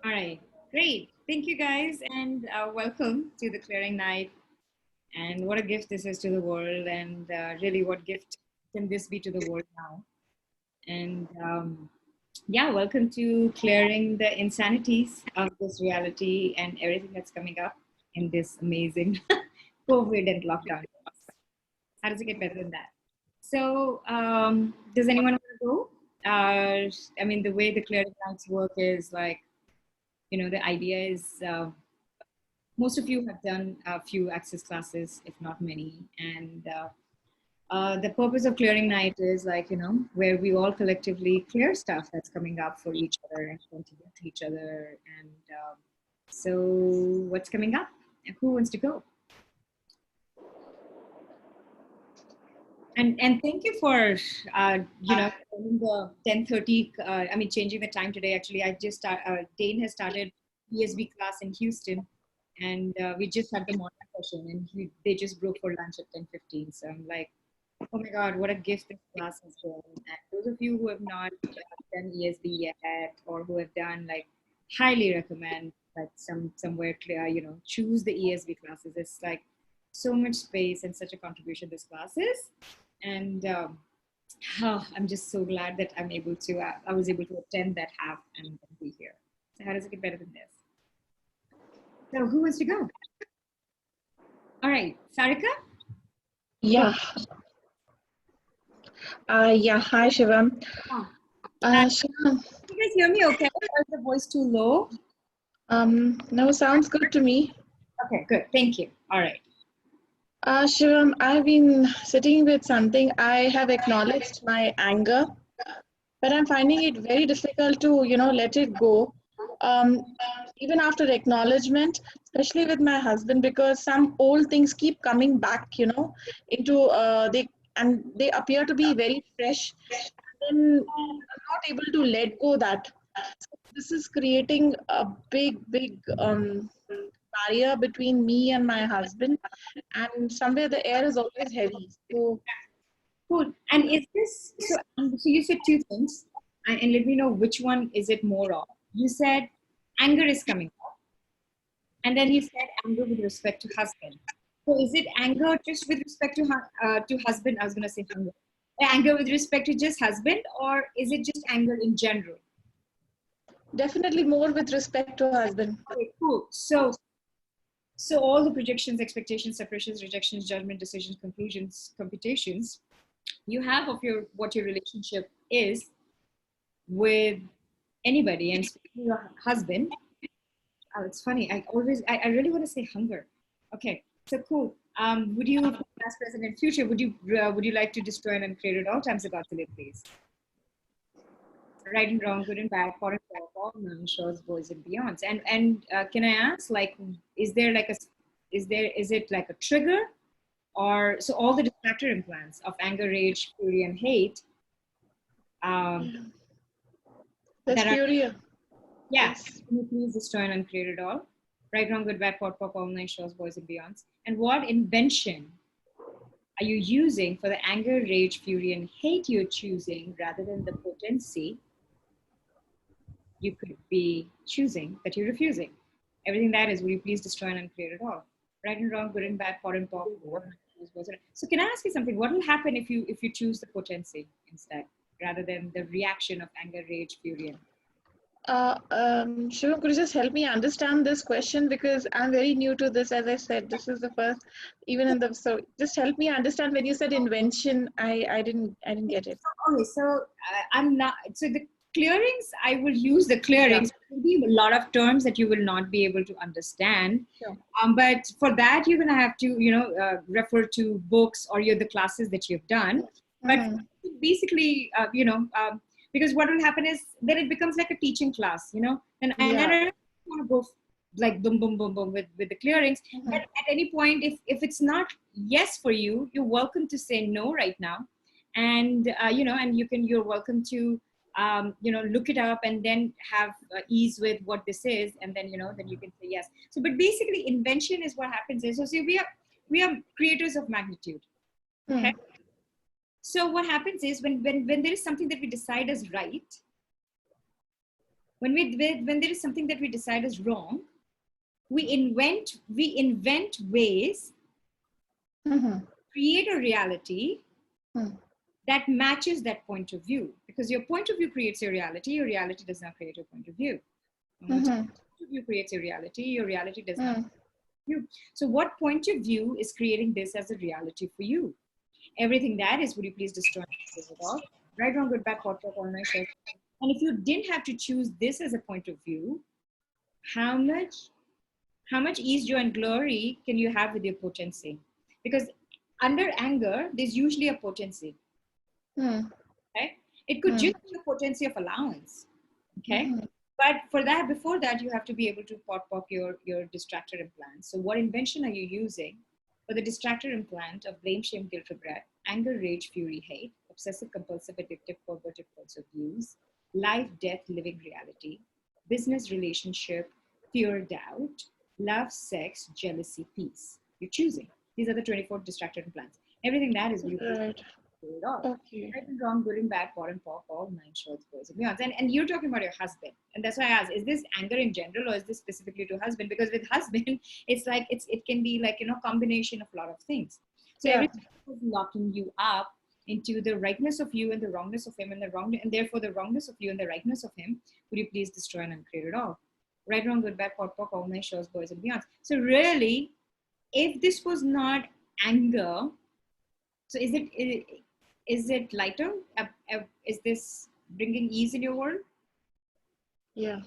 All right, great. Thank you guys, and welcome to the clearing night. And what a gift this is to the world, and really, what gift can this be to the world now? And yeah, welcome to clearing the insanities of this reality and everything that's coming up in this amazing COVID and lockdown. How does it get better than that? So, does anyone want to go? I mean, the way the clearing nights work is like, the idea is most of you have done a few access classes, if not many. And the purpose of clearing night is like, where we all collectively clear stuff that's coming up for each other and contribute to each other. And so, what's coming up? Who wants to go? And thank you for doing the 10:30. I mean, changing the time today. Actually, Dane has started ESB class in Houston, and we just had the morning session, and they just broke for lunch at 10:15. So I'm like, oh my God, what a gift this class has been. And those of you who have not done ESB yet, or who have done, like, highly recommend like somewhere clear, choose the ESB classes. It's like so much space and such a contribution this class is. And I'm just so glad that I was able to attend that half and be here. So how does it get better than this? So who wants to go? All right, Sarika? Yeah. Yeah. Hi, Shivam. Oh. Shivam. You guys hear me okay? Or is the voice too low? No, sounds good to me. Okay, good. Thank you. All right. Shivam, I've been sitting with something. I have acknowledged my anger, but I'm finding it very difficult to, let it go. Um, Even after acknowledgement, especially with my husband, because some old things keep coming back, into they appear to be very fresh. Then I'm not able to let go that. So this is creating a big barrier between me and my husband, and somewhere the air is always heavy. So Cool. And is this so? So you said two things, and let me know which one is it more of. You said anger is coming up, and then you said anger with respect to husband. So is it anger just with respect to husband? I was gonna say hunger. Anger with respect to just husband, or is it just anger in general? definitely more with respect to husband. Okay, cool. So all the projections, expectations, separations, rejections, judgment, decisions, conclusions, computations you have of what your relationship is with anybody, and especially your husband. Oh, it's funny. I really want to say hunger. Okay, so cool. Would you, past, present, and future, would you like to destroy and uncreate at all times about the live, please? Right and wrong, good and bad, for and for, all none, shows, boys, and beyonds. And can I ask, like, is there like a is it like a trigger, or so all the distractor implants of anger, rage, fury, and hate um, That's that are, furious. yeah, Yes. can you please destroy and uncreate it all? Right, wrong, good, bad, pot, pop, all nine shows, boys, and beyonds. And what invention are you using for the anger, rage, fury, and hate you're choosing rather than the potency you could be choosing that you're refusing? Everything that is, will you please destroy and uncreate it all? Right and wrong, good and bad, pot and pop. So can I ask you something? What will happen if you choose the potency instead, rather than the reaction of anger, rage, fury, and Shivam, could you just help me understand this question, because I'm very new to this. As I said, this is the first, even in the so. Just help me understand when you said invention. I didn't get it. okay, so I'm not. So the clearings, I will use the Yeah. clearings. There will be a lot of terms that you will not be able to understand. Sure. But for that, you're gonna have to, refer to books or the classes that you've done. But Mm-hmm. basically, because what will happen is then it becomes like a teaching class, and I Yeah. don't want to go like boom, boom, boom, boom with the clearings. Mm-hmm. But at any point, if it's not yes for you, you're welcome to say no right now, and and you're welcome to look it up and then have ease with what this is, and then you can say yes. So but basically invention is what happens is, so see, we are creators of magnitude. Okay, Mm. so what happens is when there is something that we decide as right, When there is something that we decide is wrong, we invent ways, create a reality that matches that point of view, because your point of view creates your reality does not create your point of view. Point of view creates your reality does not you. So what point of view is creating this as a reality for you? Everything that is, would you please destroy it all? Right, wrong, good, bad, podcast, all my shows. And if you didn't have to choose this as a point of view, how much ease, joy, and glory can you have with your potency? Because under anger, there's usually a potency. Okay? It could just be a potency of allowance. Okay. But for that, before that, you have to be able to pop your distractor implants. So what invention are you using for the distractor implant of blame, shame, guilt, regret, anger, rage, fury, hate, obsessive, compulsive, addictive, perverted thoughts of views, life, death, living reality, business, relationship, fear, doubt, love, sex, jealousy, peace? You're choosing. These are the 24 distractor implants. Everything that is Right. it all. Okay. Right and wrong, good and bad, pot and pop, all nine shorts, boys and beyonds. And you're talking about your husband. And that's why I asked, is this anger in general or is this specifically to husband? Because with husband, it's like it can be like, combination of a lot of things. So Yeah. everything is locking you up into the rightness of you and the wrongness of him, and therefore the wrongness of you and the rightness of him. Would you please destroy and uncreate it all? Right, wrong, good, bad, pot, pop, all nine shorts, boys and beyonds. So really, if this was not anger, so is it lighter? Is this bringing ease in your world? Yeah.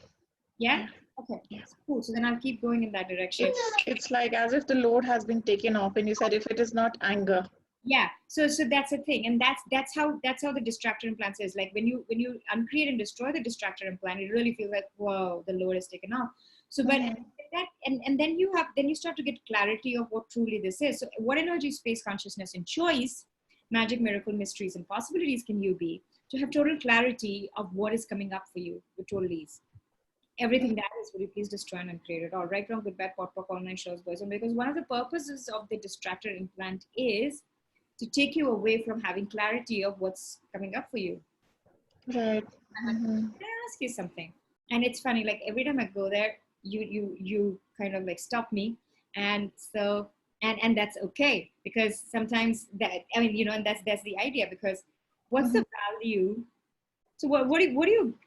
Yeah? Okay. Yeah. Cool. So then I'll keep going in that direction. It's like as if the load has been taken off, and you said if it is not anger. Yeah. So that's the thing. And that's how the distractor implants is. Like when you uncreate and destroy the distractor implant, it really feels like, whoa, the load is taken off. So but that and then you start to get clarity of what truly this is. So what energy, space, consciousness, and choice, magic, miracle, mysteries, and possibilities can you be to have total clarity of what is coming up for you with total ease? Everything that is, will you please destroy and uncreate it all? Right, wrong, good, bad, pot, pop, online shows, boys. And because one of the purposes of the distractor implant is to take you away from having clarity of what's coming up for you. Right. Can I ask you something? And it's funny, like every time I go there, you kind of like stop me, and so and that's okay, because sometimes that, I mean, and that's the idea, because what's the value? So what do you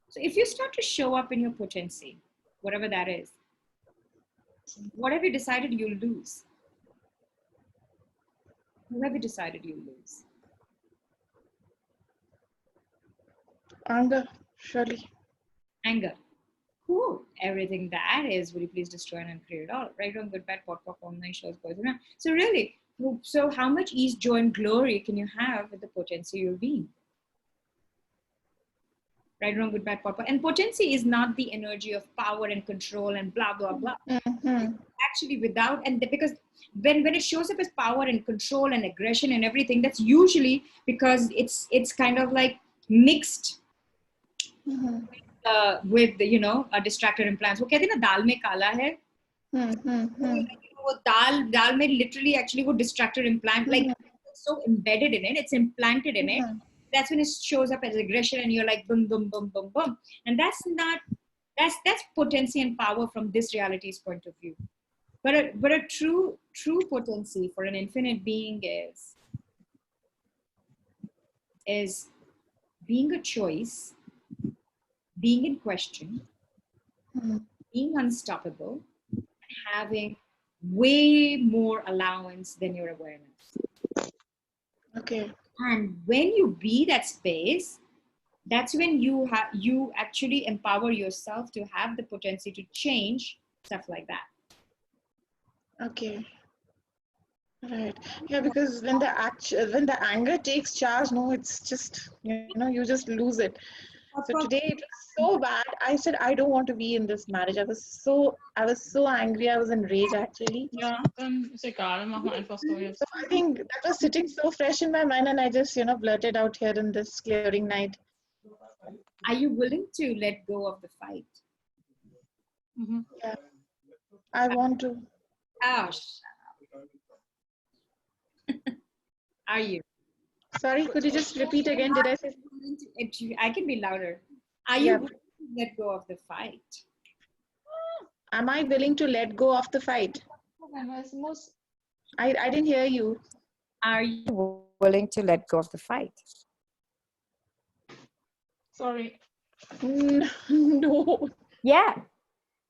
so if you start to show up in your potency, whatever that is, what have you decided you'll lose? Who have you decided you'll lose? Anger, surely. Anger. Cool. Everything that is, will you please destroy and uncreate it all? Right, wrong, good, bad, pot, pop, online shows, boys around. So really, so how much ease, joy, and glory can you have with the potency you're being? Right, wrong, good, bad, pot, pop. And potency is not the energy of power and control and blah, blah, blah. Actually without, and because when it shows up as power and control and aggression and everything, that's usually because it's kind of like mixed with the, a distractor implants. वो कहते हैं ना दाल में काला है, वो दाल में literally actually वो distractor implant, like it's so embedded in it, it's implanted in it. That's when it shows up as aggression, and you're like boom, boom, boom, boom, boom. And that's potency and power from this reality's point of view. But a true potency for an infinite being is being a choice, being in question, being unstoppable, and having way more allowance than your awareness. Okay. And when you be that space, that's when you actually empower yourself to have the potency to change stuff like that. Okay. Right. Yeah, because when the anger takes charge, no, it's just, you just lose it. So today it was so bad. I said I don't want to be in this marriage. I was so angry. I was in rage actually. Ja, dann ist egal, dann machen wir einfach so jetzt. So I think that was sitting so fresh in my mind, and I just blurted out here in this clearing night. Are you willing to let go of the fight? Yeah, I want to. Oh, are you? Sorry, could you just repeat again? Did I say? I can be louder. Are you willing to let go of the fight? Am I willing to let go of the fight? I didn't hear you. Are you willing to let go of the fight? Sorry. No. Yeah,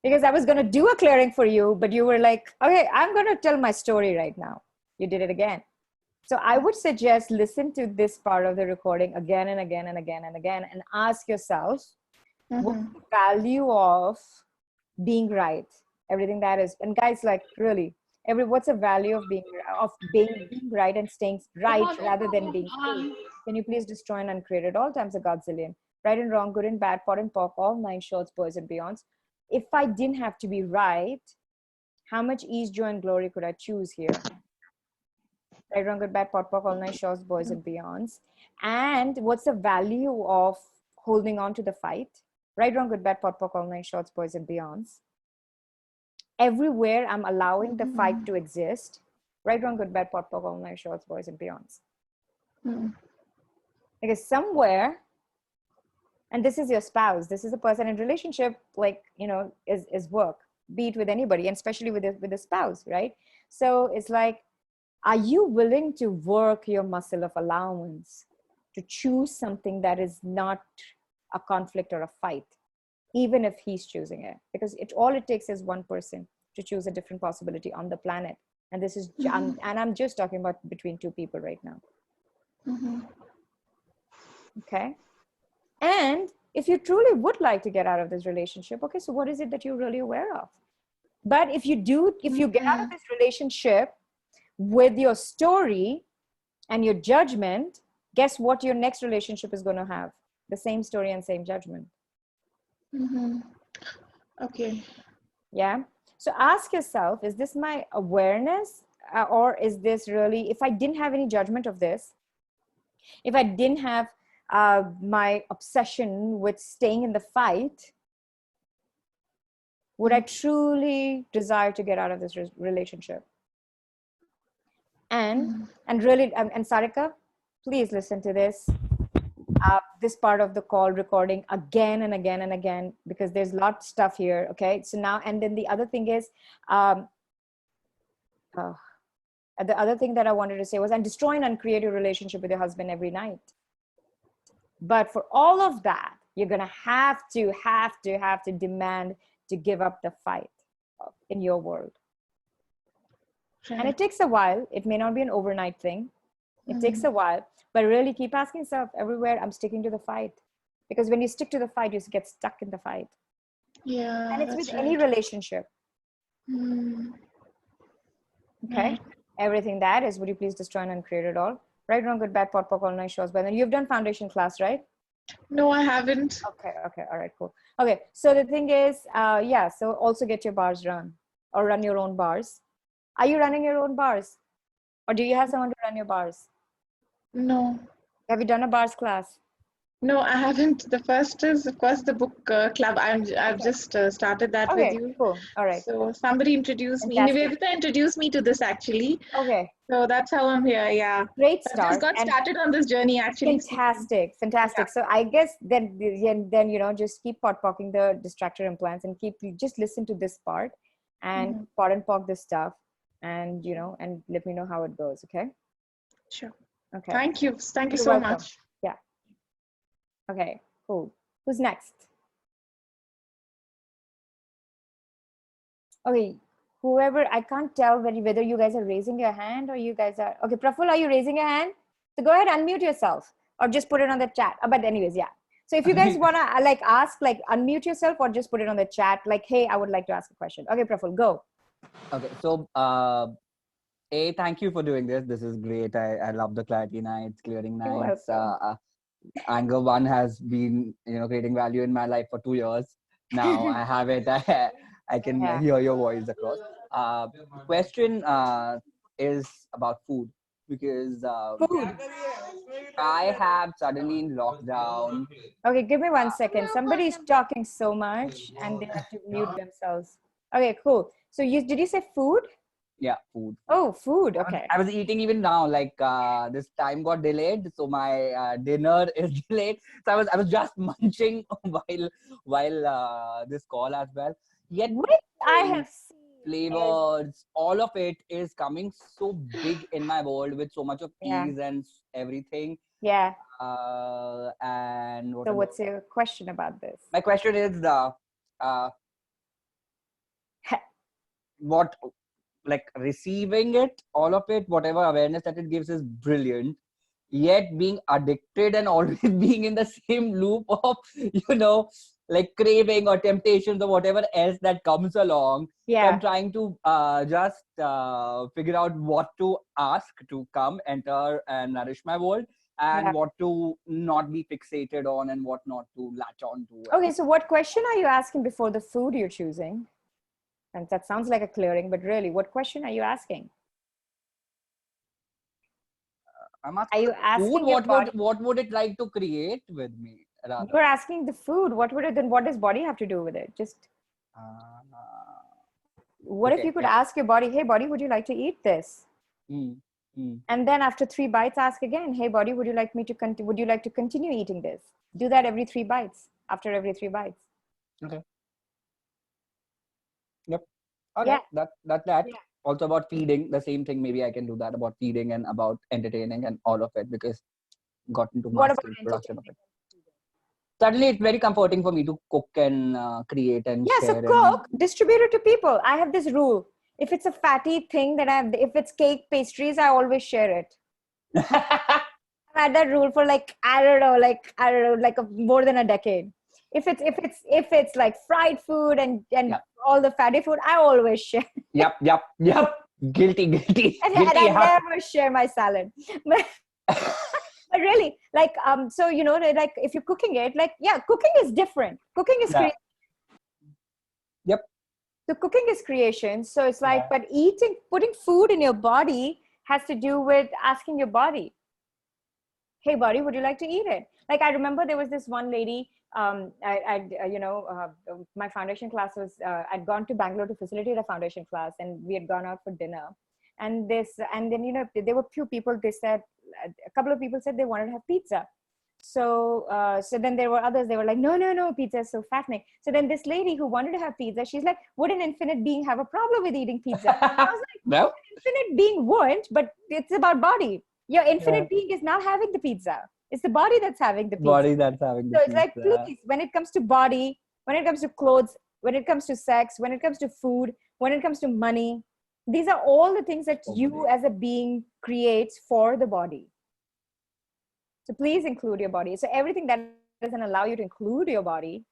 because I was going to do a clearing for you, but you were like, okay, I'm going to tell my story right now. You did it again. So I would suggest listen to this part of the recording again and again and again and again and ask yourself, what's the value of being right? Everything that is, and guys, like really, what's the value of being right and staying right rather than being free? Can you please destroy and uncreate at all times a godzillion? Right and wrong, good and bad, pot and pock, all nine shorts, boys and beyonds. If I didn't have to be right, how much ease, joy, and glory could I choose here? Right, wrong, good, bad, pot, pock, all nine shorts, boys and beyonds. And what's the value of holding on to the fight? Right, wrong, good, bad, pot, pock, all nine shorts, boys and beyonds. Everywhere I'm allowing the fight to exist. Right, wrong, good, bad, pot, pock, all nine shorts, boys and beyonds. Because somewhere, and this is your spouse, this is a person in relationship, like, you know, is work, be it with anybody, and especially with a spouse, right? So it's like, are you willing to work your muscle of allowance to choose something that is not a conflict or a fight, even if he's choosing it? Because all it takes is one person to choose a different possibility on the planet. And this is, I'm just talking about between two people right now. Okay. And if you truly would like to get out of this relationship, okay, so what is it that you're really aware of? But if you get out of this relationship with your story and your judgment, guess what your next relationship is going to have? The same story and same judgment. Okay. Yeah. So ask yourself, is this my awareness or is this really, if I didn't have any judgment of this, if I didn't have my obsession with staying in the fight, would I truly desire to get out of this relationship? And really, and Sarika, please listen to this part of the call recording again and again and again, because there's a lot of stuff here. Okay. So now, and then the other thing is, the other thing that I wanted to say was, and destroy and uncreate your relationship with your husband every night. But for all of that, you're going to have to demand to give up the fight in your world. And it takes a while. It may not be an overnight thing. It takes a while, but really keep asking yourself everywhere, I'm sticking to the fight. Because when you stick to the fight, you get stuck in the fight. Yeah. And it's with any relationship. Okay. Everything that is, would you please destroy and uncreate it all? Right, wrong, good, bad, pot, pock, all nice shows. But then you've done foundation class, right? No, I haven't. Okay. All right, cool. Okay. So the thing is, yeah, so also get your bars run or run your own bars. Are you running your own bars? Or do you have someone to run your bars? No. Have you done a bars class? No, I haven't. The first is, of course, the book club. I've just started that with you. Cool. All right. So somebody introduced me. Fantastic. Nivita introduced me to this actually. Okay. So that's how I'm here. Yeah. Great I start. just got started on this journey actually. Fantastic. Yeah. So I guess then you know, just keep pot-pocking the distractor implants and just listen to this part and pot and pock this stuff, and you know, and let me know how it goes. Okay. Sure. Okay. Thank you. Thank you You're so welcome. much. Yeah. Okay. Cool. Who's next? Okay. Whoever, I can't tell whether you guys are raising your hand or you guys are, okay, Praful, are you raising your hand? So go ahead, unmute yourself or just put it on the chat. But anyways, yeah. So if you guys want to like ask, like unmute yourself or just put it on the chat, like, hey, I would like to ask a question. Okay, Praful, go. Okay, so thank you for doing this. This is great. I love the clarity nights, clearing nights. Anger one has been, you know, creating value in my life for 2 years. Now I have it. I can hear your voice across. Question is about food, because Food. I have suddenly in lockdown. Okay, give me 1 second. Somebody's talking so much and they have to mute themselves. Okay, cool. So did you say food? Yeah, food. Oh, food. Okay. I was eating even now. Like this time got delayed, so my dinner is delayed. So I was just munching while this call as well. Yet Which I have seen flavors, all of it is coming so big in my world with so much of Yeah. ease and everything. Yeah. And So what's your question about this? my question is what, like, receiving it, all of it, whatever awareness that it gives is brilliant, yet being addicted and always being in the same loop of like craving or temptations or whatever else that comes along. So Yeah. I'm trying to just figure out what to ask to come, enter and nourish my world, and Yeah. what to not be fixated on and what not to latch on to. Okay, so what question are you asking before the food you're choosing? And that sounds like a clearing, but really, what question are you asking? I'm Are asking you asking food, your body? what would it like to create with me, rather? You're asking the food. What would it then? What does body have to do with it? Just what if okay, you could yeah. ask your body, "Hey, body, would you like to eat this?" And then after 3 bites, ask again, "Hey, body, would you like me to would you like to continue eating this?" Do that every 3 bites. After every 3 bites. Okay. Yep. Okay. Yeah. That. Yeah. Also about feeding, the same thing. Maybe I can do that about feeding and about entertaining and all of it, because got into What about mass production of entertaining? it. Suddenly, it's very comforting for me to cook and create and Yeah, so share cook, distribute it to people. I have this rule. If it's a fatty thing that if it's cake pastries, I always share it. I've had that rule for like, I don't know, like more than a decade. If it's like fried food and Yep. all the fatty food, I always share. Yep. Guilty. And Guilty. I never share my salad. But really, like, so like if you're cooking it, like, yeah, cooking is different. Cooking is Yeah. Yep. So cooking is creation. So it's like, Yeah. but putting food in your body has to do with asking your body, "Hey, body, would you like to eat it?" Like, I remember there was this one lady. My foundation class was. I'd gone to Bangalore to facilitate a foundation class, and we had gone out for dinner. And then there were few people. They said a couple of people said they wanted to have pizza. So then there were others. They were like, no, pizza is so fattening. So then this lady who wanted to have pizza, she's like, "Would an infinite being have a problem with eating pizza?" I was like, No. "An infinite being won't, but it's about body. Your infinite being is not having the pizza. It's the body that's having the pizza." Body that's having the So it's like, pizza. please, when it comes to body, when it comes to clothes, when it comes to sex, when it comes to food, when it comes to money, these are all the things that you as a being creates for the body. So please include your body. So everything that doesn't allow you to include your body,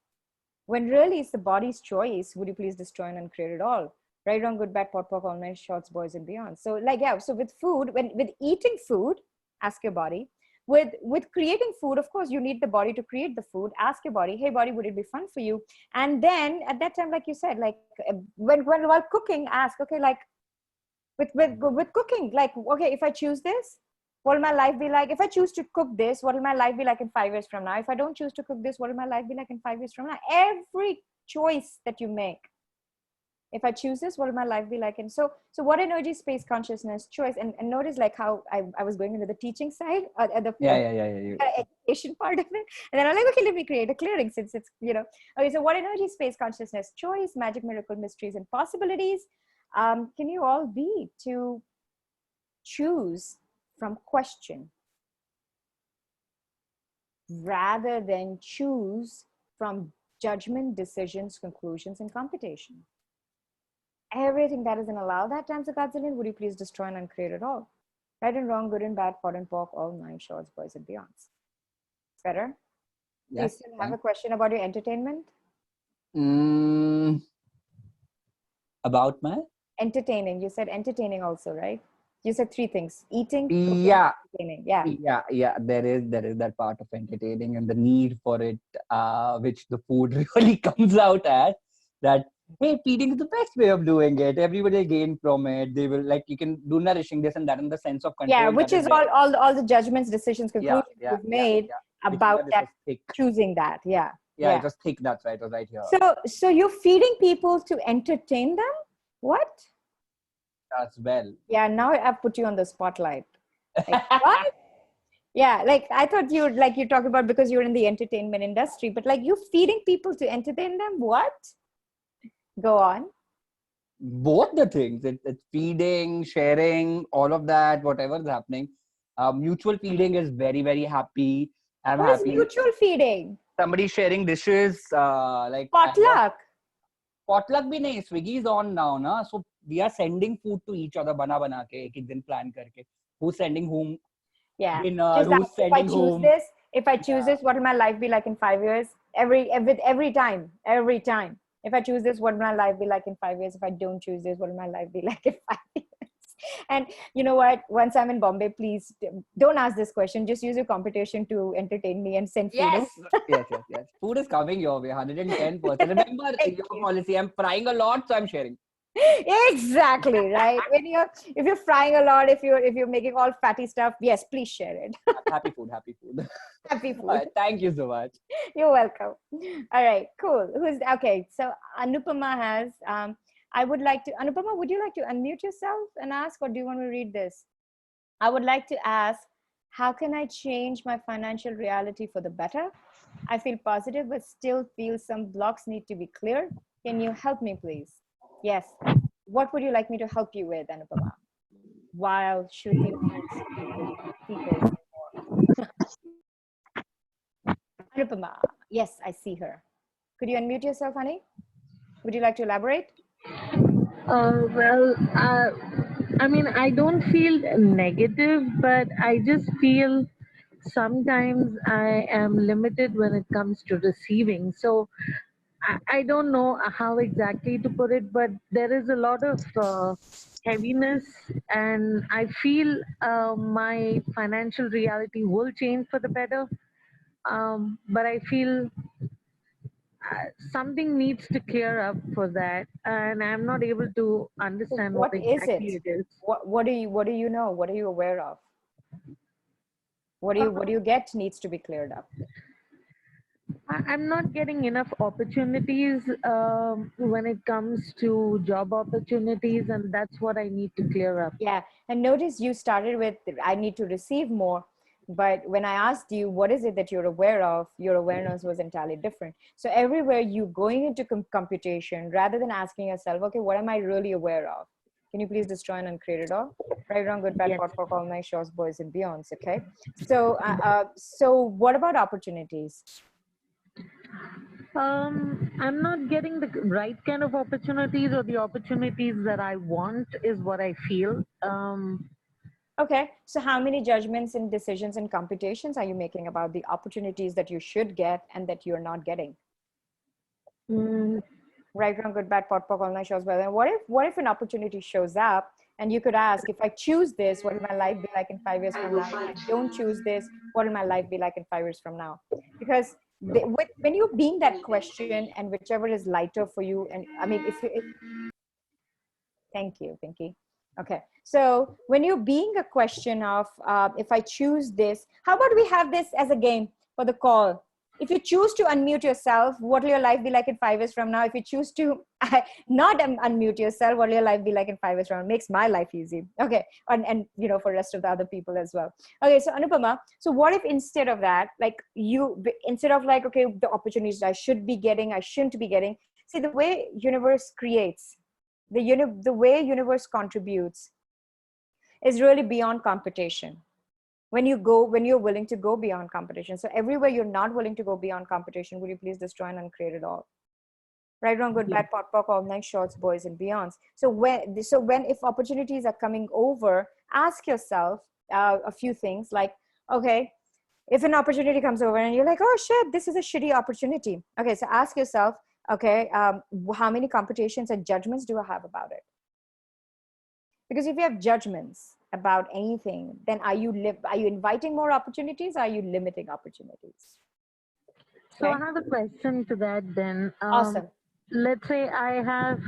when really it's the body's choice, would you please destroy and uncreate it all? Right, wrong, good, bad, pot, pop, all night, shorts, boys, and beyond. So like, yeah, so with food, with eating food, ask your body. With creating food, of course, you need the body to create the food. Ask your body, "Hey, body, would it be fun for you?" And then at that time, like you said, like when while cooking, ask, okay, like with cooking, like, okay, if I choose this, what will my life be like? If I choose to cook this, what will my life be like in 5 years from now? If I don't choose to cook this, what will my life be like in 5 years from now? Every choice that you make, if I choose this, what will my life be like? And so what energy, space, consciousness, choice, and notice like how I was going into the teaching side, at the education part of it, and then I'm like, okay, let me create a clearing, since it's okay. So what energy, space, consciousness, choice, magic, miracle, mysteries, and possibilities can you all be to choose from question rather than choose from judgment, decisions, conclusions, and computation? Everything that doesn't allow that times a godzillion, would you please destroy and uncreate it all? Right and wrong, good and bad, pot and pork, all 9 shorts, boys and beyonds. Better? Do you still have a question about your entertainment? About my entertaining. You said entertaining also, right? You said 3 things: eating, cooking, yeah, entertaining. Yeah. There is that part of entertaining and the need for it, which the food really comes out as that. Hey, feeding is the best way of doing it. Everybody will gain from it. They will, like, you can do nourishing this and that, and the sense of control. Yeah, which is all the judgments, decisions, conclusions you've made about that, choosing that. Yeah. It was thick. That's right. It was right here. So you're feeding people to entertain them? What? as well. Yeah, now I've put you on the spotlight. Like, what? Yeah, like I thought you like you talk about because you're in the entertainment industry, but like you feeding people to entertain them. What? Go on. Both the things, it's feeding, sharing, all of that, whatever is happening. Mutual feeding is very, very happy. I'm What is happy. mutual feeding? Somebody sharing dishes, like Potluck. potluck bhi nahi, Swiggy is on now, na? So we are sending food to each other, bana ke, ek din plan karke. Who's sending whom Yeah. dinner, Just who's ask, if I sending choose whom. this, what will my life be like in 5 years? Every time. If I choose this, what will my life be like in 5 years? If I don't choose this, what will my life be like in 5 years? And you know what? Once I'm in Bombay, please don't ask this question. Just use your computation to entertain me and send food. Yes. Yes. Food is coming your way, 110%. Remember your policy. I'm frying a lot, so I'm sharing. Exactly, right. If you're frying a lot, if you're making all fatty stuff, yes, please share it. Happy food. Happy Food. Thank you so much. You're welcome. All right, cool. Okay? So Anupama has. I would like to. Anupama, would you like to unmute yourself and ask, or do you want to read this? I would like to ask, how can I change my financial reality for the better? I feel positive, but still feel some blocks need to be clear. Can you help me, please? Yes. What would you like me to help you with, Anupama? While Shruti wants people more. Anupama. Yes, I see her. Could you unmute yourself, honey? Would you like to elaborate? Well, I mean, I don't feel negative, but I just feel sometimes I am limited when it comes to receiving. So I don't know how exactly to put it, but there is a lot of heaviness, and I feel my financial reality will change for the better. But I feel something needs to clear up for that, and I'm not able to understand what What is it? exactly it is. What do you know? What are you aware of? What do you get needs to be cleared up? I'm not getting enough opportunities when it comes to job opportunities, and that's what I need to clear up. Yeah, and notice you started with I need to receive more, but when I asked you what is it that you're aware of, your awareness was entirely different. So everywhere you going into computation rather than asking yourself, okay, what am I really aware of? Can you please destroy and uncreate it all? Right, wrong, good, bad, Yes. pot, pork, all night, shorts, boys, and beyonds. Okay, so what about opportunities? I'm not getting the right kind of opportunities, or the opportunities that I want is what I feel. Okay, so how many judgments and decisions and computations are you making about the opportunities that you should get and that you're not getting? mm, Right, wrong, good, bad, pot, pork, all night, shows well. And what if an opportunity shows up and you could ask, if I choose this, what will my life be like in 5 years from now? If I don't choose this, what will my life be like in 5 years from now? Because when you're being that question and whichever is lighter for you, and I mean, thank you, Pinky. Okay, so when you're being a question of if I choose this, how about we have this as a game for the call? If you choose to unmute yourself, what will your life be like in 5 years from now? If you choose to not unmute yourself, what will your life be like in 5 years from now? It makes my life easy. Okay, and you know, for the rest of the other people as well. Okay, so Anupama, so what if instead of that, like instead of like, okay, the opportunities I should be getting, I shouldn't be getting, see the way universe creates, the way universe contributes is really beyond competition. When you're willing to go beyond competition. So everywhere you're not willing to go beyond competition, would you please destroy and uncreate it all? Right, wrong, good, bad, pot, pork, all night, shorts, boys, and beyonds. So when if opportunities are coming over, ask yourself a few things like, okay, if an opportunity comes over and you're like, oh shit, this is a shitty opportunity. Okay, so ask yourself, okay, how many computations and judgments do I have about it? Because if you have judgments about anything, then are you inviting more opportunities? Or are you limiting opportunities? So Okay. I have a question to that then. Awesome. Let's say I have,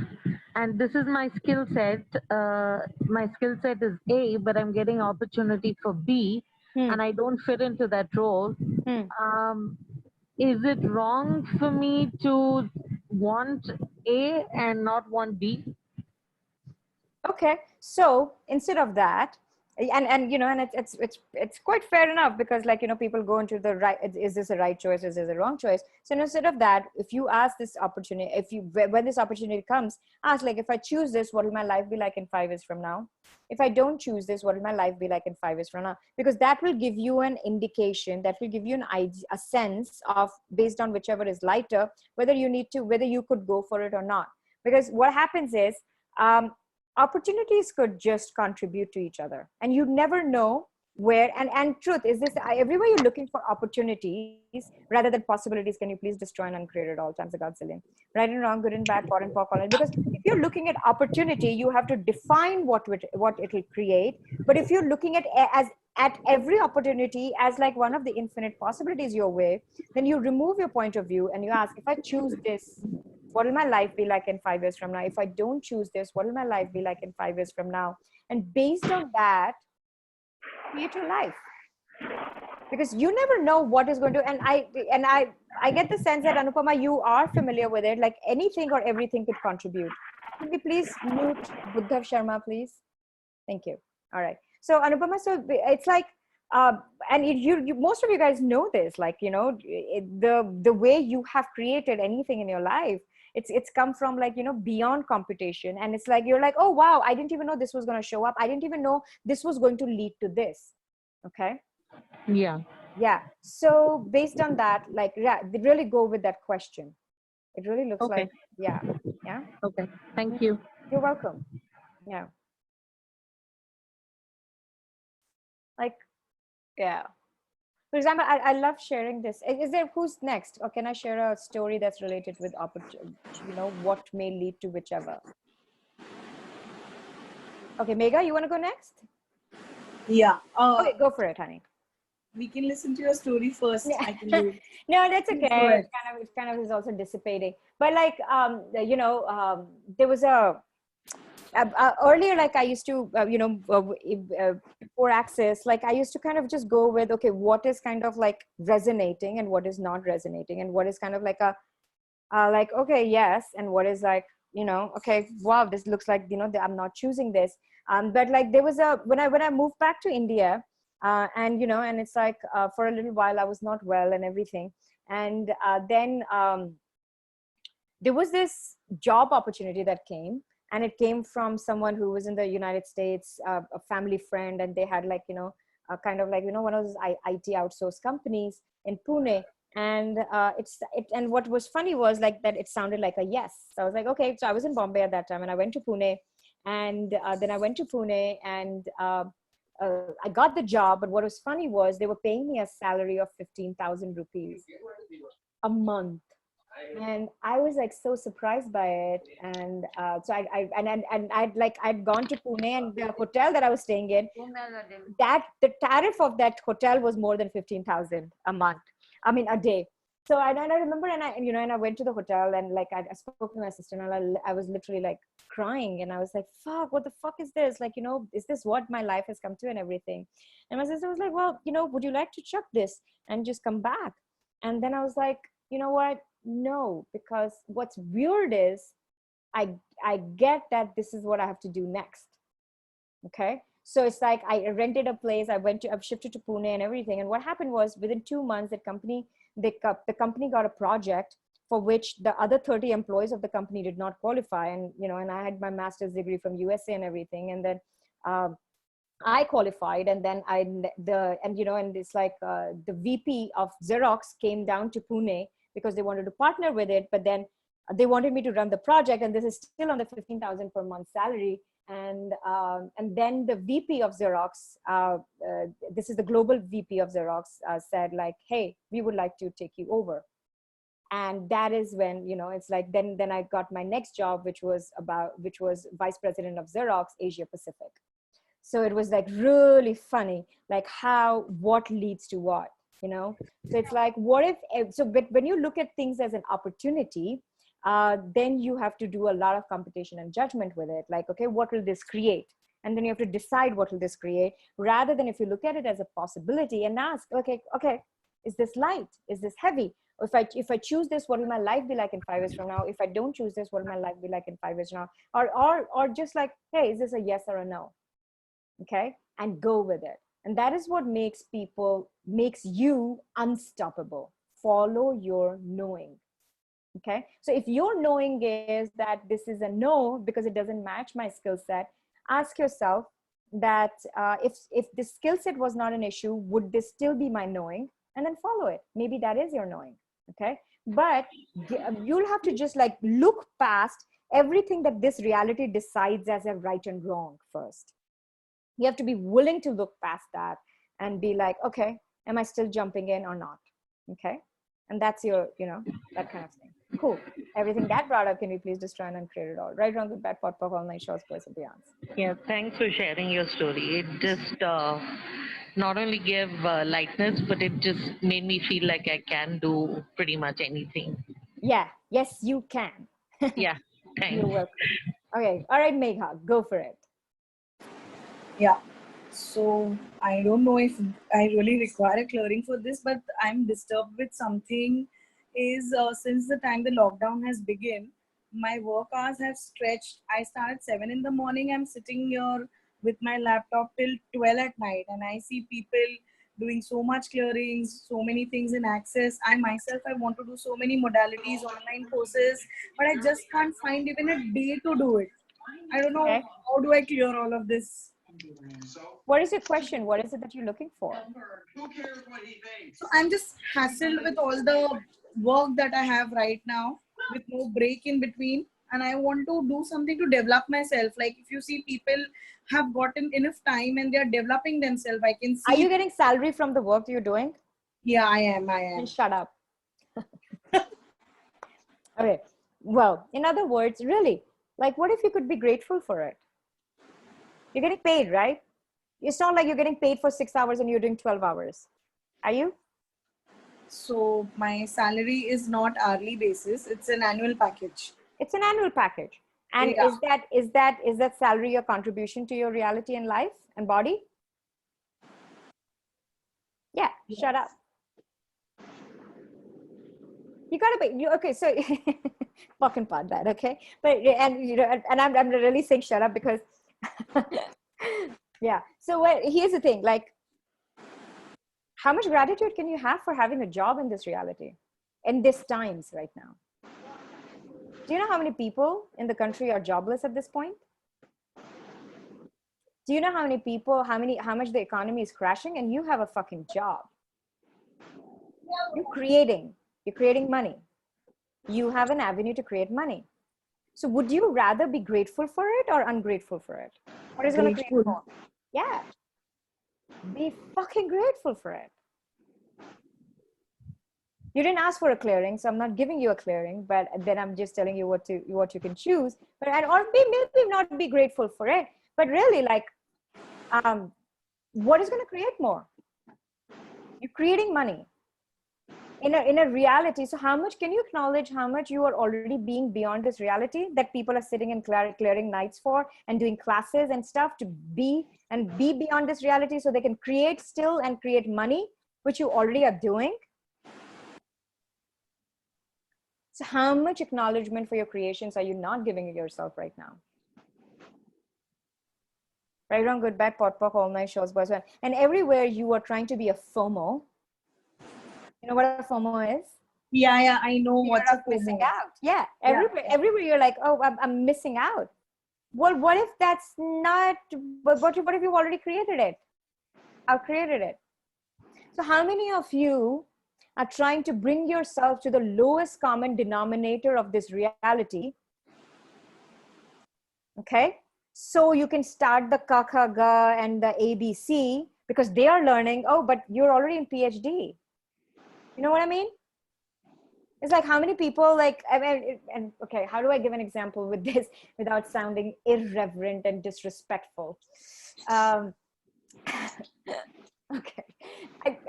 and this is my skill set. My skill set is A, but I'm getting opportunity for B, and I don't fit into that role. Is it wrong for me to want A and not want B? Okay, so instead of that, and you know, and it's quite fair enough, because like, you know, people go into the right, is this a right choice, is this a wrong choice? So instead of that, if you ask this opportunity, if you, when this opportunity comes, ask like, if I choose this, what will my life be like in 5 years from now? If I don't choose this, what will my life be like in 5 years from now? Because that will give you an indication, that will give you an idea, a sense of, based on whichever is lighter, whether you need to, whether you could go for it or not. Because what happens is, opportunities could just contribute to each other, and you never know where. And truth is this, everywhere you're looking for opportunities rather than possibilities, can you please destroy and uncreate at all times, a godzillion, right and wrong, good and bad, pot and pock, all that. Because if you're looking at opportunity, you have to define what it will create. But if you're looking at as at every opportunity as like one of the infinite possibilities your way, then you remove your point of view and you ask, if I choose this, what will my life be like in 5 years from now? If I don't choose this, what will my life be like in 5 years from now? And based on that, create your life. Because you never know what is going to, and I get the sense that, Anupama, you are familiar with it, like anything or everything could contribute. Can we please mute Buddhav Sharma, please? Thank you. All right. So Anupama, so it's like, uh, and you, most of you guys know this, like, you know, the way you have created anything in your life, it's come from, like, you know, beyond computation. And it's like, you're like, oh wow, I didn't even know this was going to show up. I didn't even know this was going to lead to this. Okay. Yeah. Yeah. So based on that, like, yeah, they really go with that question. It really looks Okay. like, yeah. Yeah. Okay. Thank you. You're welcome. Yeah. Like, yeah. For example, I love sharing this. Is there, who's next? Or can I share a story that's related with opportunity, you know, what may lead to whichever? Okay, Megha, you want to go next? Yeah. Okay, go for it, honey. We can listen to your story first. I can do it. No, that's Please go okay. ahead. It kind of is also dissipating. But like, you know, there was earlier, like I used to, you know, before Access, like I used to kind of just go with, okay, what is kind of like resonating and what is not resonating, and what is kind of like a, like, okay, yes, and what is like, you know, okay, wow, this looks like, you know, I'm not choosing this. But like there was when I moved back to India, and you know, and it's like, for a little while I was not well and everything, and then there was this job opportunity that came, and it came from someone who was in the United States, a family friend, and they had, like, you know, kind of like, you know, one of those IT outsource companies in Pune. And and what was funny was like that it sounded like a yes. So I was like, okay. So I was in Bombay at that time, and I went to Pune, and then I went to Pune, and I got the job. But what was funny was they were paying me a salary of 15,000 rupees a month, and I was like so surprised by it. And so I'd gone to Pune, and the hotel that I was staying in, that the tariff of that hotel was more than 15,000 a month. I mean, a day. So I remember, and I, you know, and I went to the hotel, and like I spoke to my sister, and I was literally like crying, and I was like, fuck, what the fuck is this? Like, you know, is this what my life has come to and everything? And my sister was like, well, you know, would you like to chuck this and just come back? And then I was like, you know what? No, because what's weird is I get that this is what I have to do next. Okay. So it's like I rented a place. I've shifted to Pune and everything. And what happened was within 2 months, the company got a project for which the other 30 employees of the company did not qualify. And, you know, and I had my master's degree from USA and everything. And then, I qualified, and then you know, and it's like the VP of Xerox came down to Pune because they wanted to partner with it, but then they wanted me to run the project, and this is still on the 15,000 per month salary. And then the VP of Xerox, this is the global VP of Xerox, said like, hey, we would like to take you over. And that is when, you know, it's like then I got my next job, which was vice president of Xerox Asia Pacific. So it was like really funny, like what leads to what, you know? So it's like, what if, so but when you look at things as an opportunity, then you have to do a lot of computation and judgment with it. Like, okay, what will this create? And then you have to decide what will this create, rather than if you look at it as a possibility and ask, okay, is this light? Is this heavy? If I choose this, what will my life be like in 5 years from now? If I don't choose this, what will my life be like in 5 years from now? Or just like, hey, is this a yes or a no? Okay, and go with it. And that is what makes you unstoppable. Follow your knowing. Okay, so if your knowing is that this is a no because it doesn't match my skill set, ask yourself that if the skill set was not an issue, would this still be my knowing? And then follow it. Maybe that is your knowing. Okay, but you'll have to just like look past everything that this reality decides as a right and wrong first. You have to be willing to look past that and be like, okay, am I still jumping in or not? Okay, and that's your, that kind of thing. Cool. Everything that brought up, can we please destroy and uncreate it all? Right, wrong, good, bad, pot, pop, all night, shorts, boys, and beyonds. Yeah, thanks for sharing your story. It just not only gave lightness, but it just made me feel like I can do pretty much anything. Yeah, yes, you can. Yeah, thanks. You're welcome. Okay, all right, Megha, go for it. Yeah. So I don't know if I really require a clearing for this, but I'm disturbed with something. Since the time the lockdown has begun, my work hours have stretched. I start at 7 in the morning. I'm sitting here with my laptop till 12 at night, and I see people doing so much clearings, so many things in Access. I myself, I want to do so many modalities, online courses, but I just can't find even a day to do it. I don't know, Okay. how do I clear all of this? What is your question? What is it that you're looking for? So I'm just hassled with all the work that I have right now with no break in between. And I want to do something to develop myself. Like if you see people have gotten enough time and they're developing themselves, I can see. Are you getting salary from the work you're doing? Yeah, I am. Then shut up. Okay. Well, in other words, really, like what if you could be grateful for it? You're getting paid, right? It's not like you're getting paid for 6 hours and you're doing 12 hours. Are you? So my salary is not hourly basis. It's an annual package. It's an annual package. And Yeah. is that salary your contribution to your reality and life and body? Yeah, yes. Shut up. You gotta be, okay, so fucking part that, okay? But, and I'm really saying shut up because, yeah. So here's the thing, like, how much gratitude can you have for having a job in this reality, in these times right now? Do you know how many people in the country are jobless at this point? Do you know how many people, how much the economy is crashing, and you have a fucking job? You're creating money. You have an avenue to create money. So would you rather be grateful for it or ungrateful for it? What is going to create more? Yeah. Be fucking grateful for it. You didn't ask for a clearing, so I'm not giving you a clearing, but then I'm just telling you what you can choose. But or maybe not be grateful for it, but really like, what is going to create more? You're creating money in a reality. So how much can you acknowledge how much you are already being beyond this reality that people are sitting in clearing nights for and doing classes and stuff to be beyond this reality so they can create still and create money, which you already are doing. So how much acknowledgement for your creations are you not giving yourself right now? Right, wrong, good, bad, pot, all night, shows, boys, and everywhere you are trying to be a FOMO. You know what a FOMO is? Yeah, I know what's a FOMO. Missing out. Yeah, everywhere you're like, oh, I'm missing out. Well, what if that's not, what if you've already created it? I've created it. So how many of you are trying to bring yourself to the lowest common denominator of this reality? Okay, so you can start the Kaka and the ABC because they are learning, oh, but you're already in PhD. You know what I mean? It's like how many people like, and okay, how do I give an example with this without sounding irreverent and disrespectful? Okay,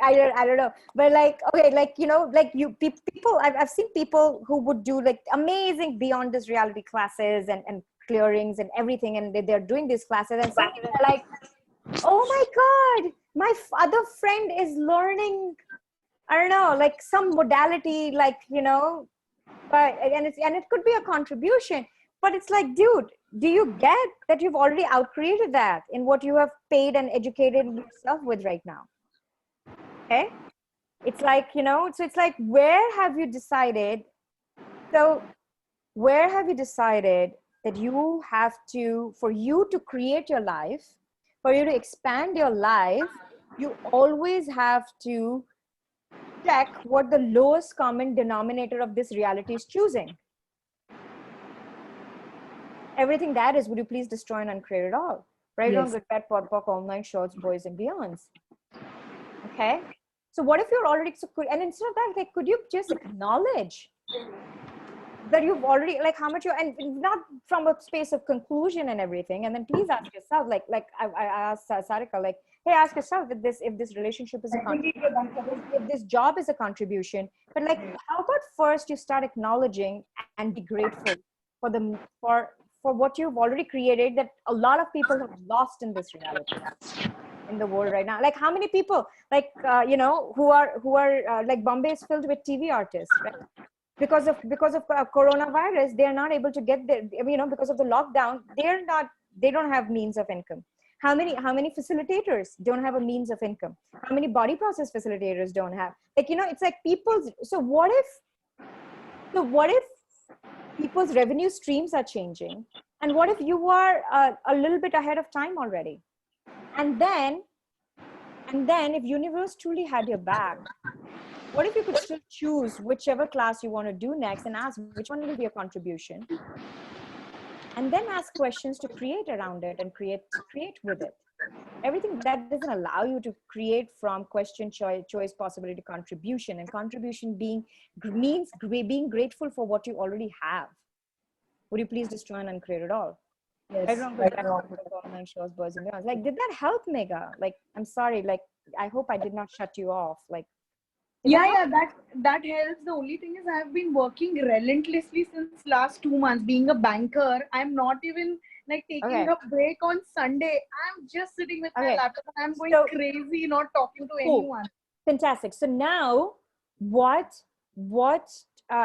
I don't know, but like, okay, like, you know, like people, I've seen people who would do like amazing beyond this reality classes and clearings and everything, and they're doing these classes, and some people are like, oh my God, my other friend is learning I don't know, like some modality, like, but, and it could be a contribution, but it's like, dude, do you get that you've already outcreated that in what you have paid and educated yourself with right now? Okay. It's like, so it's like, where have you decided that you have to, for you to create your life, for you to expand your life, you always have to check what the lowest common denominator of this reality is choosing. Everything that is, would you please destroy and uncreate it all? Right, wrong, good, bad, pod, poc, online, shorts, boys and beyonds. Okay. So what if you're already, and instead of that, like, could you just acknowledge that you've already, like, how much you, and not from a space of conclusion and everything, and then please ask yourself, like I asked Sarika, like, hey, ask yourself if this relationship is a contribution, if this job is a contribution, but like, how about first you start acknowledging and be grateful for what you've already created, that a lot of people have lost in this reality, in the world right now. Like, how many people, like, who are like, Bombay is filled with TV artists, right? Because of coronavirus, they are not able to get there, because of the lockdown, they don't have means of income. How many facilitators don't have a means of income? How many body process facilitators don't have, like, it's like people's, so what if people's revenue streams are changing, and what if you are a little bit ahead of time already, and then if universe truly had your back, what if you could still choose whichever class you want to do next, and ask which one will be a contribution, and then ask questions to create around it and create with it. Everything that doesn't allow you to create from question, choice, possibility, contribution, and contribution means being grateful for what you already have. Would you please destroy and uncreate it all? Yes, I don't know, shows, boys and girls. Like, did that help, Mega? Like, I'm sorry, like, I hope I did not shut you off. Like, that helps. The only thing is, I've been working relentlessly since last 2 months. Being a banker, I'm not even like taking a break on Sunday. I'm just sitting with my laptop and I'm going crazy, not talking to anyone. Fantastic. So now, what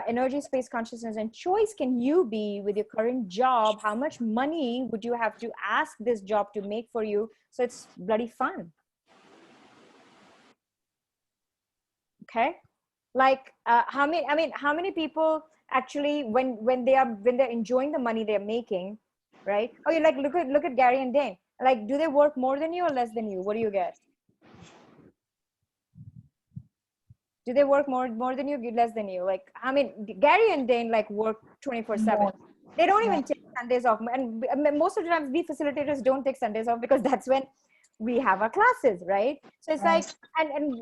energy, space, consciousness, and choice can you be with your current job? How much money would you have to ask this job to make for you, so it's bloody fun? Okay. Like, how many people actually, when they're enjoying the money they're making, right? Oh, you like, look at Gary and Dane. Like, do they work more than you or less than you? What do you get? Do they work more than you, less than you? Like, I mean, Gary and Dane, like, work 24/7. They don't even take Sundays off. And most of the times, we facilitators don't take Sundays off, because that's when we have our classes, right? So it's like, and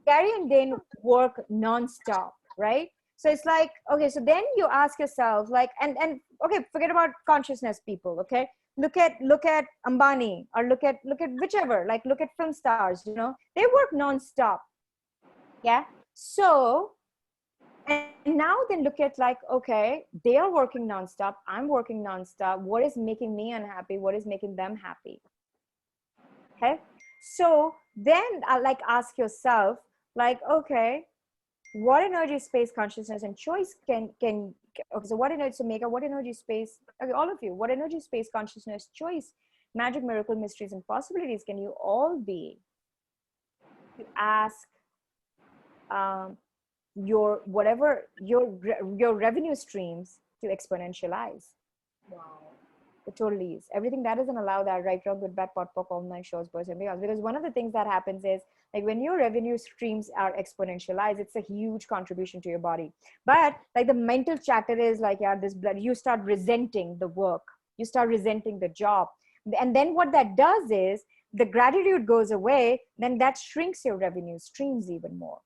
Gary and Dane work non-stop, right? So it's like, okay, so then you ask yourself, like, and okay, forget about consciousness people, okay? Look at Ambani, or look at whichever, like, look at film stars, they work non-stop. Yeah. So, and now then look at, like, okay, they are working nonstop, I'm working nonstop. What is making me unhappy? What is making them happy? Okay. So then like, ask yourself, like, okay, what energy, space, consciousness, and choice can okay, so what energy, so Mega, what energy, space, okay, all of you, what energy, space, consciousness, choice, magic, miracle, mysteries, and possibilities can you all be to ask your revenue streams to exponentialize? Wow. It totally is. Everything that doesn't allow that, right, wrong, good, bad, pot, pop, all night shows, boys and beyond. Because one of the things that happens is, like, when your revenue streams are exponentialized, it's a huge contribution to your body. But like, the mental chatter is like, yeah, this blood, you start resenting the work, you start resenting the job. And then what that does is, the gratitude goes away, then that shrinks your revenue streams even more.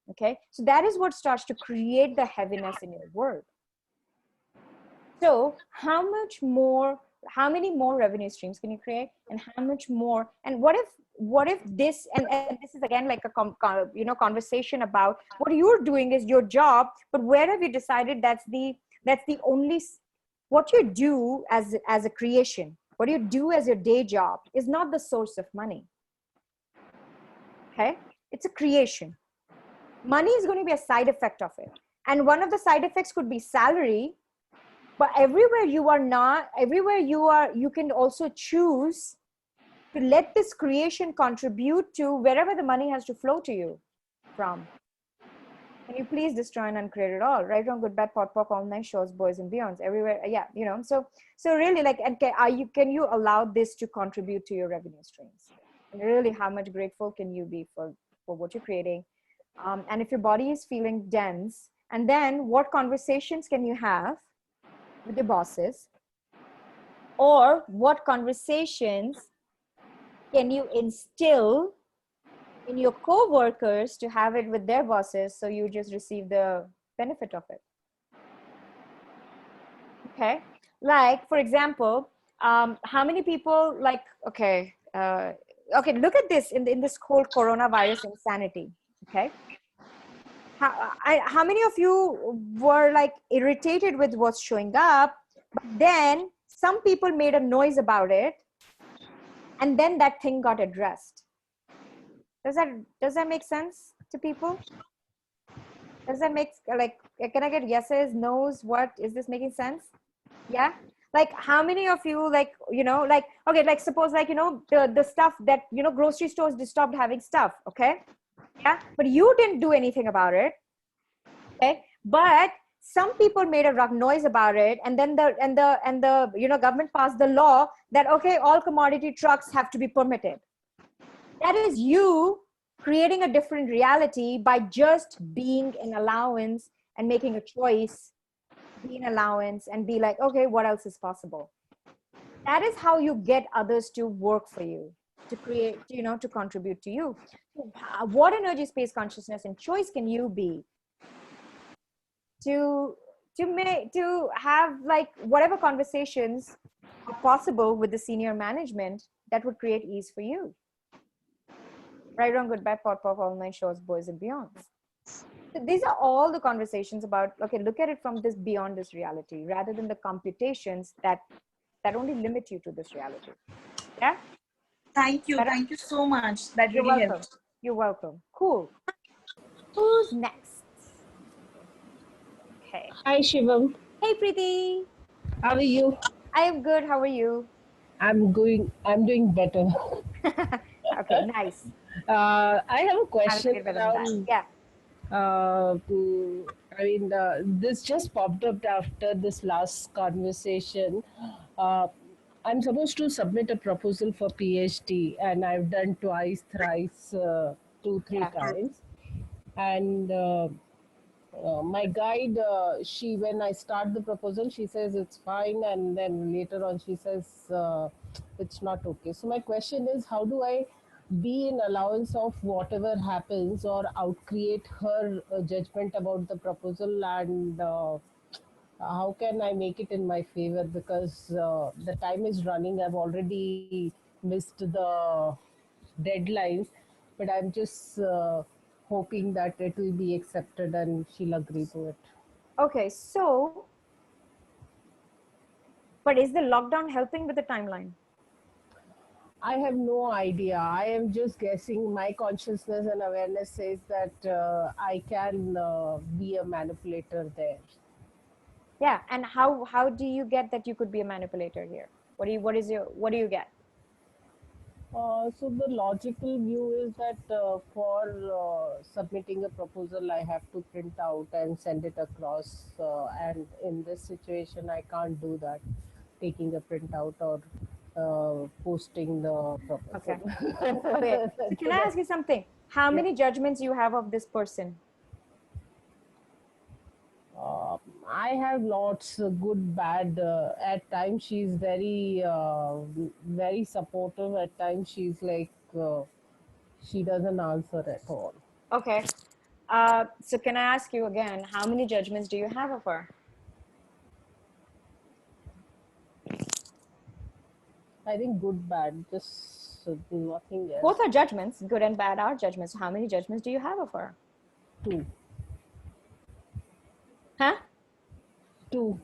Okay. So that is what starts to create the heaviness in your world. So how many more revenue streams can you create, and how much more, and what if this, and this is again like a conversation about what you're doing is your job, but where have you decided that's the only, what you do as a creation, what you do as your day job is not the source of money. Okay. It's a creation. Money is going to be a side effect of it. And one of the side effects could be salary. But everywhere you can also choose to let this creation contribute to wherever the money has to flow to you from. Can you please destroy and uncreate it all? Right, wrong, good, bad, pot, pock, all night shows, boys and beyonds, everywhere. Yeah, so really, like, and can you allow this to contribute to your revenue streams? And really, how much grateful can you be for what you're creating? And if your body is feeling dense, and then what conversations can you have with your bosses, or what conversations can you instill in your co-workers to have it with their bosses, so you just receive the benefit of it? Okay, like for example, how many people, like, okay, look at this in this whole coronavirus insanity. Okay, how many of you were like irritated with what's showing up, but then some people made a noise about it, and then that thing got addressed? Does that make sense to people? Does that make, like, can I get yeses, nos? What is this making sense? Yeah. Like, how many of you, like, like, okay, like, suppose, like, the stuff that, grocery stores stopped having stuff. Okay. Yeah. But you didn't do anything about it. Okay. But some people made a rough noise about it, and then the government passed the law that, okay, all commodity trucks have to be permitted. That is you creating a different reality by just being an allowance and making a choice, be an allowance, and be like, okay, what else is possible? That is how you get others to work for you, to create, to contribute to you. What energy, space, consciousness, and choice can you be to have, like, whatever conversations are possible with the senior management that would create ease for you? Right, wrong, good, bad, pot, pop, all night shows, boys and beyonds. So these are all the conversations about, okay, look at it from this, beyond this reality, rather than the computations that only limit you to this reality. Yeah. Thank you so much. That You're really welcome. helped. You're welcome. Cool. Who's next? Okay. Hi Shivam, Hey Preeti. how are you? I am good. How are you? I'm doing better. Okay, nice. I have a I'll question get better than that. around. Yeah. This just popped up after this last conversation. Uh, I'm supposed to submit a proposal for PhD, and I've done twice, thrice, two, three Yeah. times, and. My guide, when I start the proposal, she says it's fine, and then later on she says it's not okay. So my question is, how do I be in allowance of whatever happens, or outcreate her judgment about the proposal, and how can I make it in my favor? Because the time is running. I've already missed the deadlines, but I'm just hoping that it will be accepted and she'll agree to it. Okay, so, but is the lockdown helping with the timeline? I have no idea. I am just guessing. My consciousness and awareness says that I can be a manipulator there. Yeah, and how do you get that you could be a manipulator here? What do you get? So the logical view is that for submitting a proposal, I have to print out and send it across. And in this situation, I can't do that, taking a printout or posting the Okay. proposal. Okay. So can I ask you something? How many judgments you have of this person? I have lots, good, bad. At times, she's very supportive. At times, she's like, she doesn't answer at all. Okay. So can I ask you again, how many judgments do you have of her? I think good, bad, just nothing else. Both are judgments. Good and bad are judgments. How many judgments do you have of her? 2. Huh? 2.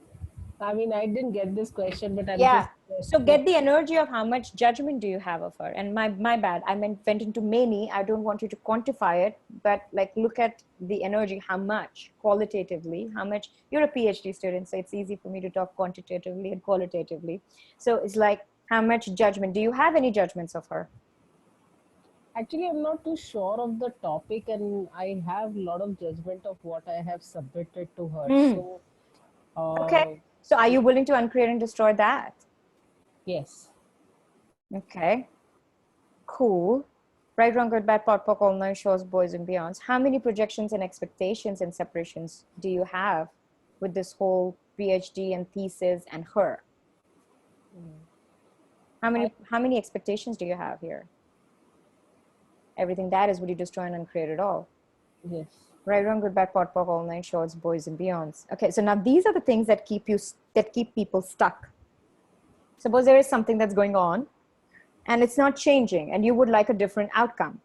I mean, I didn't get this question, but I'm Yeah. just. So get the energy of how much judgment do you have of her? And my bad, I went into many. I don't want you to quantify it, but like look at the energy, how much qualitatively, how much. You're a PhD student, so it's easy for me to talk quantitatively and qualitatively. So it's like, how much judgment do you have? Any judgments of her? Actually, I'm not too sure of the topic, and I have a lot of judgment of what I have submitted to her. So, Okay, so are you willing to uncreate and destroy that? yes. Okay, cool. Right, wrong, good, bad, pot, poc, all nine shows, boys and beyonds. How many projections and expectations and separations do you have with this whole PhD and thesis and her? How many expectations do you have here? Everything that is, would you destroy and uncreate it all? Yes. Right, wrong, good, bad, pot, poc, all nine shorts, boys and beyonds. Okay, so now these are the things that keep people stuck. Suppose there is something that's going on and it's not changing and you would like a different outcome.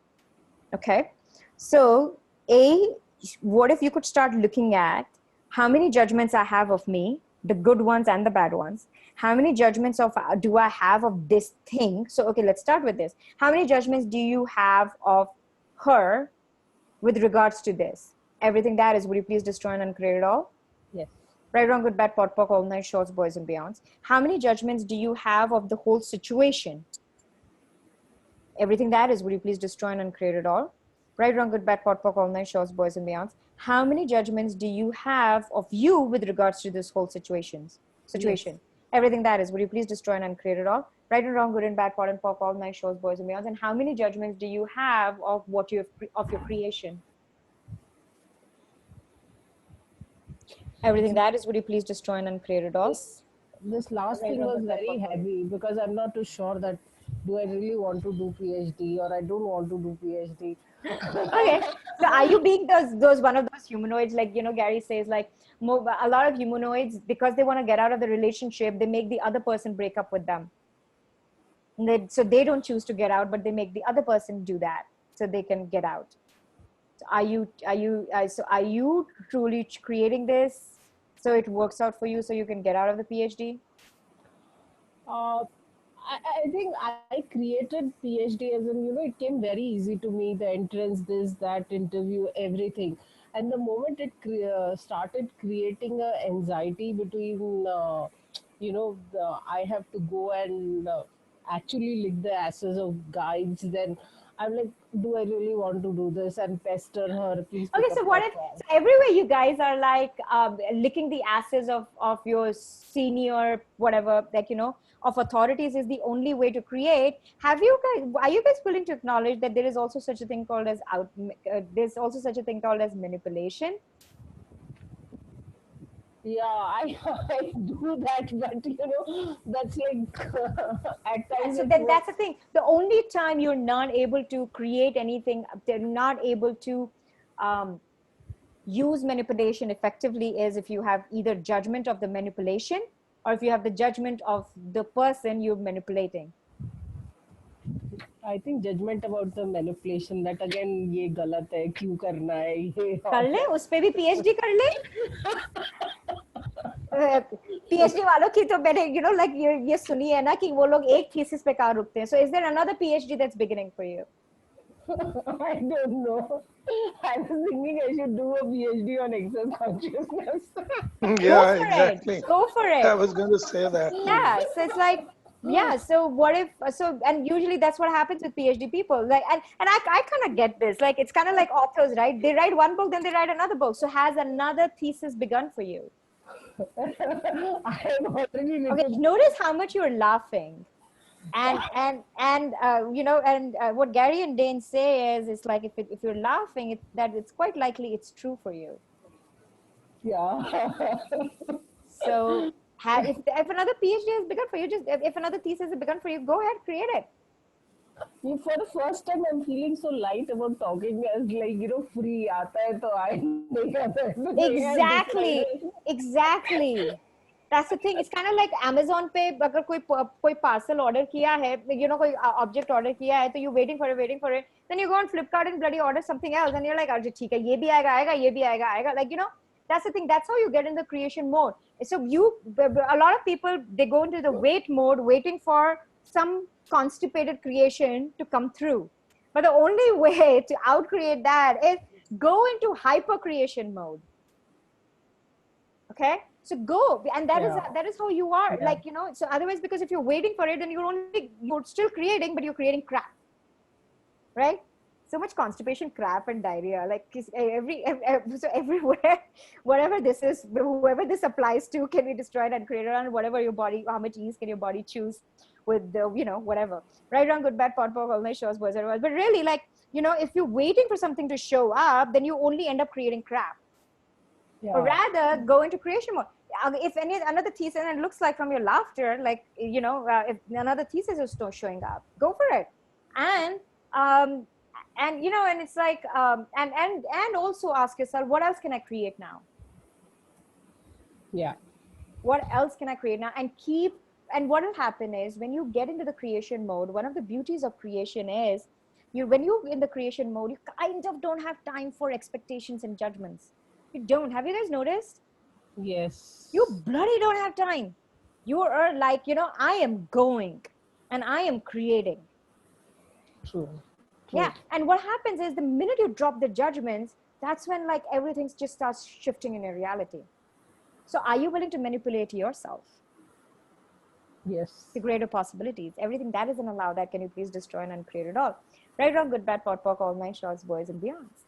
Okay, so what if you could start looking at how many judgments I have of me, the good ones and the bad ones. How many judgments do I have of this thing? So, okay, let's start with this. How many judgments do you have of her with regards to this? Everything that is, would you please destroy and uncreate it all? Yes. Right, wrong, good, bad, pot, poc, all night, shorts, boys and beyonds. How many judgments do you have of the whole situation? Everything that is, would you please destroy and uncreate it all? Right, wrong, good, bad, pot, poc, all night, shorts, boys and beyonds. How many judgments do you have of you with regards to this whole situation? Yes. Everything that is, would you please destroy and uncreate it all? Right and wrong, good and bad, pot and poc, all night, shorts, boys and beyonds. And how many judgments do you have of what you have of your creation? Everything that is, would you please destroy and uncreate it all? This last thing was very heavy because I'm not too sure that do I really want to do PhD or I don't want to do PhD. Okay, so are you being those one of those humanoids, like, you know, Gary says, like a lot of humanoids, because they want to get out of the relationship, they make the other person break up with them. So they don't choose to get out, but they make the other person do that so they can get out. So are you truly creating this so it works out for you so you can get out of the PhD? I think I created PhD as in, you know, it came very easy to me, the entrance, this, that, interview, everything. And the moment it started creating a anxiety between, I have to go and actually lick the asses of guides, then I'm like, do I really want to do this and pester her? Please. Okay, so what if everywhere you guys are like licking the asses of your senior, whatever, like, you know, of authorities is the only way to create? Are you guys willing to acknowledge that there is also such a thing called as there's also such a thing called as manipulation? Yeah, I do that, but you know, that's like at times. So then that's the thing. The only time you're not able to create anything, they're not able to use manipulation effectively is if you have either judgment of the manipulation or if you have the judgment of the person you're manipulating. I think judgment about the manipulation, that again ये गलत है, क्यों करना है ये, कर ले, उस पे भी PhD कर ले. PhD वालों की तो मैंने, you know, like ये सुनी है ना कि वो लोग एक thesis पे कहाँ रुकते हैं. So is there another PhD that's beginning for you? I don't know. I was thinking I should do a PhD on excess consciousness. Yeah, exactly. Go for it. I was going to say that. Yeah, so it's like, yeah, so what if, so, and usually that's what happens with PhD people. Like, and I kind of get this. Like, it's kind of like authors, right? They write one book, then they write another book. So has another thesis begun for you? I have already written. Okay, notice how much you're laughing. And you know, and what Gary and Dane say is, it's like if you're laughing, it's quite likely it's true for you. Yeah. So if another PhD has begun for you, just if another thesis has begun for you, go ahead, create it. For the first time, I'm feeling so light about talking, as like, you know, free aata hai to Exactly. That's the thing. It's kind of like Amazon पे अगर कोई parcel order किया है, you know, कोई object order किया है, तो you're waiting for it. Then you go on Flipkart and bloody order something else, and you're like, अच्छा ठीक है, ये भी आएगा. Like, you know, that's the thing. That's how you get in the creation mode. So a lot of people, they go into the wait mode, waiting for some constipated creation to come through. But the only way to outcreate that is go into hyper creation mode. Okay, so go, and that is how you are. Yeah. Like, so otherwise, because if you're waiting for it, then you're still creating, but you're creating crap, right? So much constipation, crap, and diarrhea. Like so everywhere, whatever this is, whoever this applies to, can be destroyed and created on whatever your body. How much ease can your body choose with the whatever. Right, wrong, good, bad, pot, all my shows, boys, everyone. But really, like, if you're waiting for something to show up, then you only end up creating crap. Yeah. Or rather, go into creation mode. If another thesis, and it looks like from your laughter, like, if another thesis is still showing up, go for it. And and it's like, and also ask yourself, what else can I create now? Yeah. What else can I create now? And what will happen is, when you get into the creation mode, one of the beauties of creation is, when you're in the creation mode, you kind of don't have time for expectations and judgments. You don't. Have you guys noticed? Yes. You bloody don't have time. You are like, I am going and I am creating. True. Yeah. And what happens is, the minute you drop the judgments, that's when, like, everything just starts shifting in your reality. So are you willing to manipulate yourself? Yes. The greater possibilities. Everything that isn't allowed, that can you please destroy and uncreate it all. Right, wrong, good, bad, pot, all 9 shots, boys and beyonds.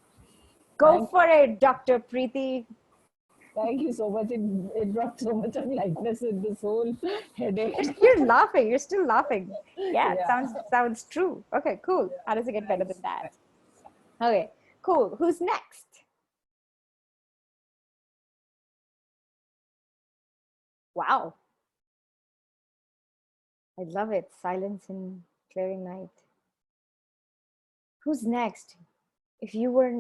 Go for it, Dr. Preeti. Thank you so much. It brought so much of lightness in this whole headache. You're laughing. You're still laughing. Yeah, it sounds true. Okay, cool. How does it get better than that? Okay, cool. Who's next? Wow. I love it. Silence in clearing night. Who's next? If you were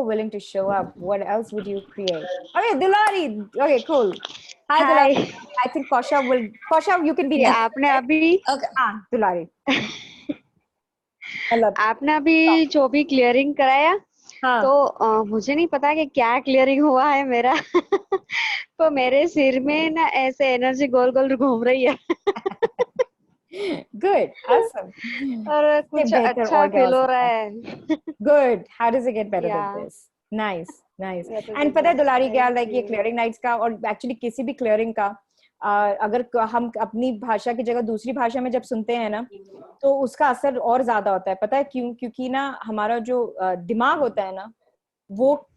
willing to show up, what else would you create? Okay, Dulari. Okay, cool. Hi, Dulari. I think Kaushav, you can be next. आपने अभी Dulari. आपने अभी जो भी clearing कराया, तो मुझे नहीं पता कि क्या क्लियरिंग हुआ है मेरा तो मेरे सिर में ना ऐसे एनर्जी गोल गोल घूम रही है Good, awesome. और कुछ अच्छा फील हो रहा है. Good. How does it get better than this? Nice. And पता है दुलारी क्या, like ये clearing nights का, और actually किसी भी clearing का, अगर हम अपनी भाषा की जगह दूसरी भाषा में जब सुनते हैं ना, तो उसका असर और ज्यादा होता है. पता है क्यों? क्योंकि ना हमारा जो दिमाग होता है ना, वो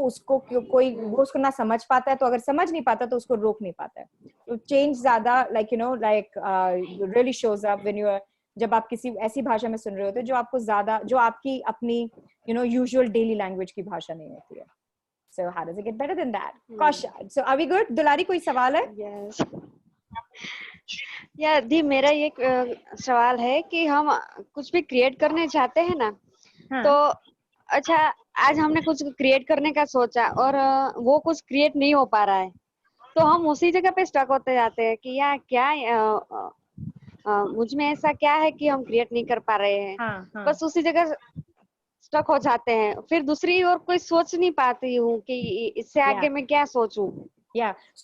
उसको ना समझ पाता है, तो अगर समझ नहीं पाता तो उसको रोक नहीं पाता है. तो चेंज ज्यादा really shows up when you जब आप किसी ऐसी भाषा में सुन रहे होते हो जो आपको ज्यादा, जो आपकी अपनी usual daily language की भाषा नहीं होती है. So how does it get better than that? Kausha, so are we good? Dulari, कोई सवाल है? Yes. या दी, मेरा ये सवाल है कि हम कुछ भी क्रिएट करने चाहते हैं ना, तो अच्छा, आज हमने कुछ क्रिएट करने का सोचा और वो कुछ क्रिएट नहीं हो पा रहा है, तो हम उसी जगह पे स्टक होते जाते हैं कि यार क्या मुझ में ऐसा क्या है कि हम क्रिएट नहीं कर पा रहे हैं. बस उसी जगह स्टक हो जाते हैं. फिर दूसरी और कोई सोच नहीं पाती हूँ कि इससे आगे मैं क्या सोचूं.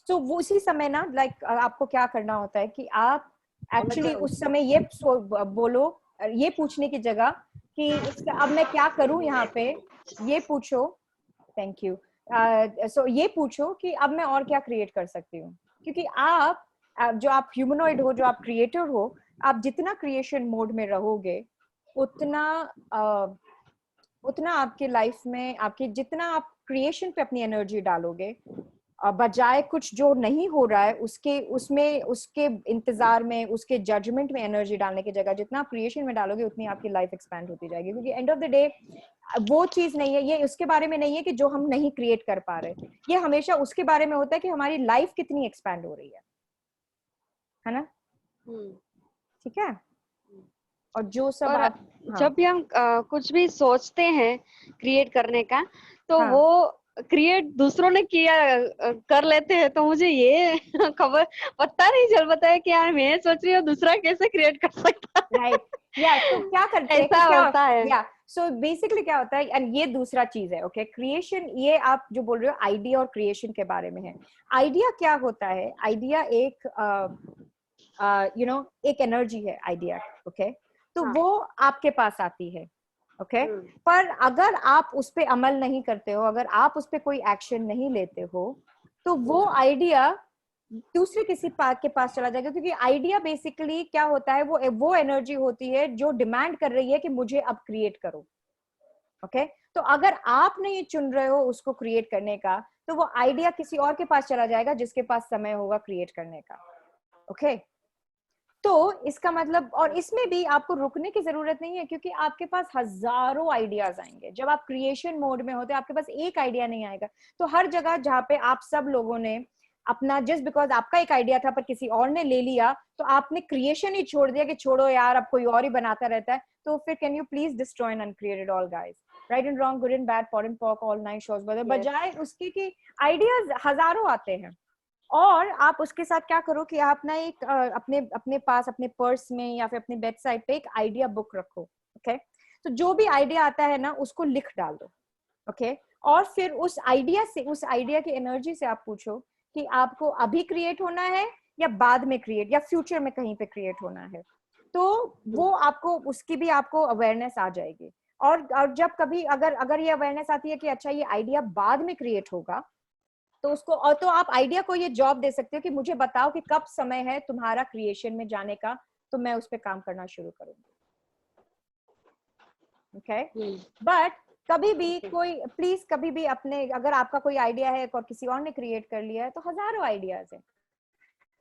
So वो उसी समय ना, like आपको क्या करना होता है कि आप एक्चुअली उस समय ये बोलो, ये पूछने की जगह कि अब मैं क्या करूं यहाँ पे, ये पूछो. Thank you. सो ये पूछो कि अब मैं और क्या क्रिएट कर सकती हूँ. क्योंकि आप जो आप ह्यूमनॉइड हो, जो आप क्रिएटर हो, आप जितना क्रिएशन मोड में रहोगे, उतना आपके लाइफ में, आपके जितना आप क्रिएशन पे अपनी एनर्जी डालोगे, बजाय कुछ जो नहीं हो रहा है उसके इंतजार में, उसके जजमेंट में एनर्जी डालने की जगह जितना आप क्रिएशन में डालोगे, उतनी आपकी लाइफ एक्सपैंड होती जाएगी. क्योंकि एंड ऑफ द डे वो चीज नहीं है, ये उसके बारे में नहीं है कि जो हम नहीं क्रिएट कर पा रहे, ये हमेशा उसके बारे में होता है कि हमारी लाइफ कितनी एक्सपैंड हो रही है ना. ठीक है. और जो सब आप जब भी हम कुछ भी सोचते हैं क्रिएट करने का, तो वो क्रिएट दूसरों ने किया कर लेते हैं, तो मुझे ये खबर पता नहीं चल पाता है कि यार मैं सोच रही हूँ दूसरा कैसे क्रिएट कर सकता है. राइट. तो क्या करते हैं, ऐसा होता है. सो बेसिकली क्या होता है, एंड ये दूसरा चीज है. ओके, क्रिएशन, ये आप जो बोल रहे हो आइडिया और क्रिएशन के बारे में है. आइडिया क्या होता है? आइडिया एक एक एनर्जी है आइडिया. ओके, तो वो आपके पास आती है। ओके पर अगर आप उस पे अमल नहीं करते हो, अगर आप उस पे कोई एक्शन नहीं लेते हो, तो वो आइडिया दूसरे किसी के पास चला जाएगा, क्योंकि आइडिया बेसिकली क्या होता है, वो एनर्जी होती है जो डिमांड कर रही है कि मुझे अब क्रिएट करो। ओके तो अगर आप नहीं चुन रहे हो उसको क्रिएट करने का, तो वो आइडिया किसी और के पास चला जाएगा जिसके पास समय होगा क्रिएट करने का। ओके तो इसका मतलब, और इसमें भी आपको रुकने की जरूरत नहीं है, क्योंकि आपके पास हजारों आइडियाज आएंगे। जब आप क्रिएशन मोड में होते हैं आपके पास एक आइडिया नहीं आएगा। तो हर जगह जहाँ पे आप सब लोगों ने अपना, जस्ट बिकॉज आपका एक आइडिया था पर किसी और ने ले लिया, तो आपने क्रिएशन ही छोड़ दिया कि छोड़ो यार अब कोई और ही बनाता रहता है, तो फिर can you please destroy and uncreate it all guys, right and wrong, good and bad, pot and pock, all nine shows, बजाय उसके कि आइडियाज हजारों आते हैं। और आप उसके साथ क्या करो कि आप ना एक अपने अपने पास अपने पर्स में या फिर अपने बेड साइड पे एक आइडिया बुक रखो। ओके तो जो भी आइडिया आता है ना उसको लिख डाल दो। ओके और फिर उस आइडिया से, उस आइडिया की एनर्जी से आप पूछो कि आपको अभी क्रिएट होना है या बाद में क्रिएट या फ्यूचर में कहीं पे क्रिएट होना है। तो वो आपको, उसकी भी आपको अवेयरनेस आ जाएगी। और जब कभी अगर अगर ये अवेयरनेस आती है कि अच्छा ये आइडिया बाद में क्रिएट होगा, तो उसको, और तो आप आइडिया को ये जॉब दे सकते हो कि मुझे बताओ कि कब समय है तुम्हारा क्रिएशन में जाने का, तो मैं उस पर काम करना शुरू करूंगी। ओके बट कभी भी कोई, प्लीज कभी भी अपने, अगर आपका कोई आइडिया है और किसी और ने क्रिएट कर लिया है, तो हजारों आइडियाज है,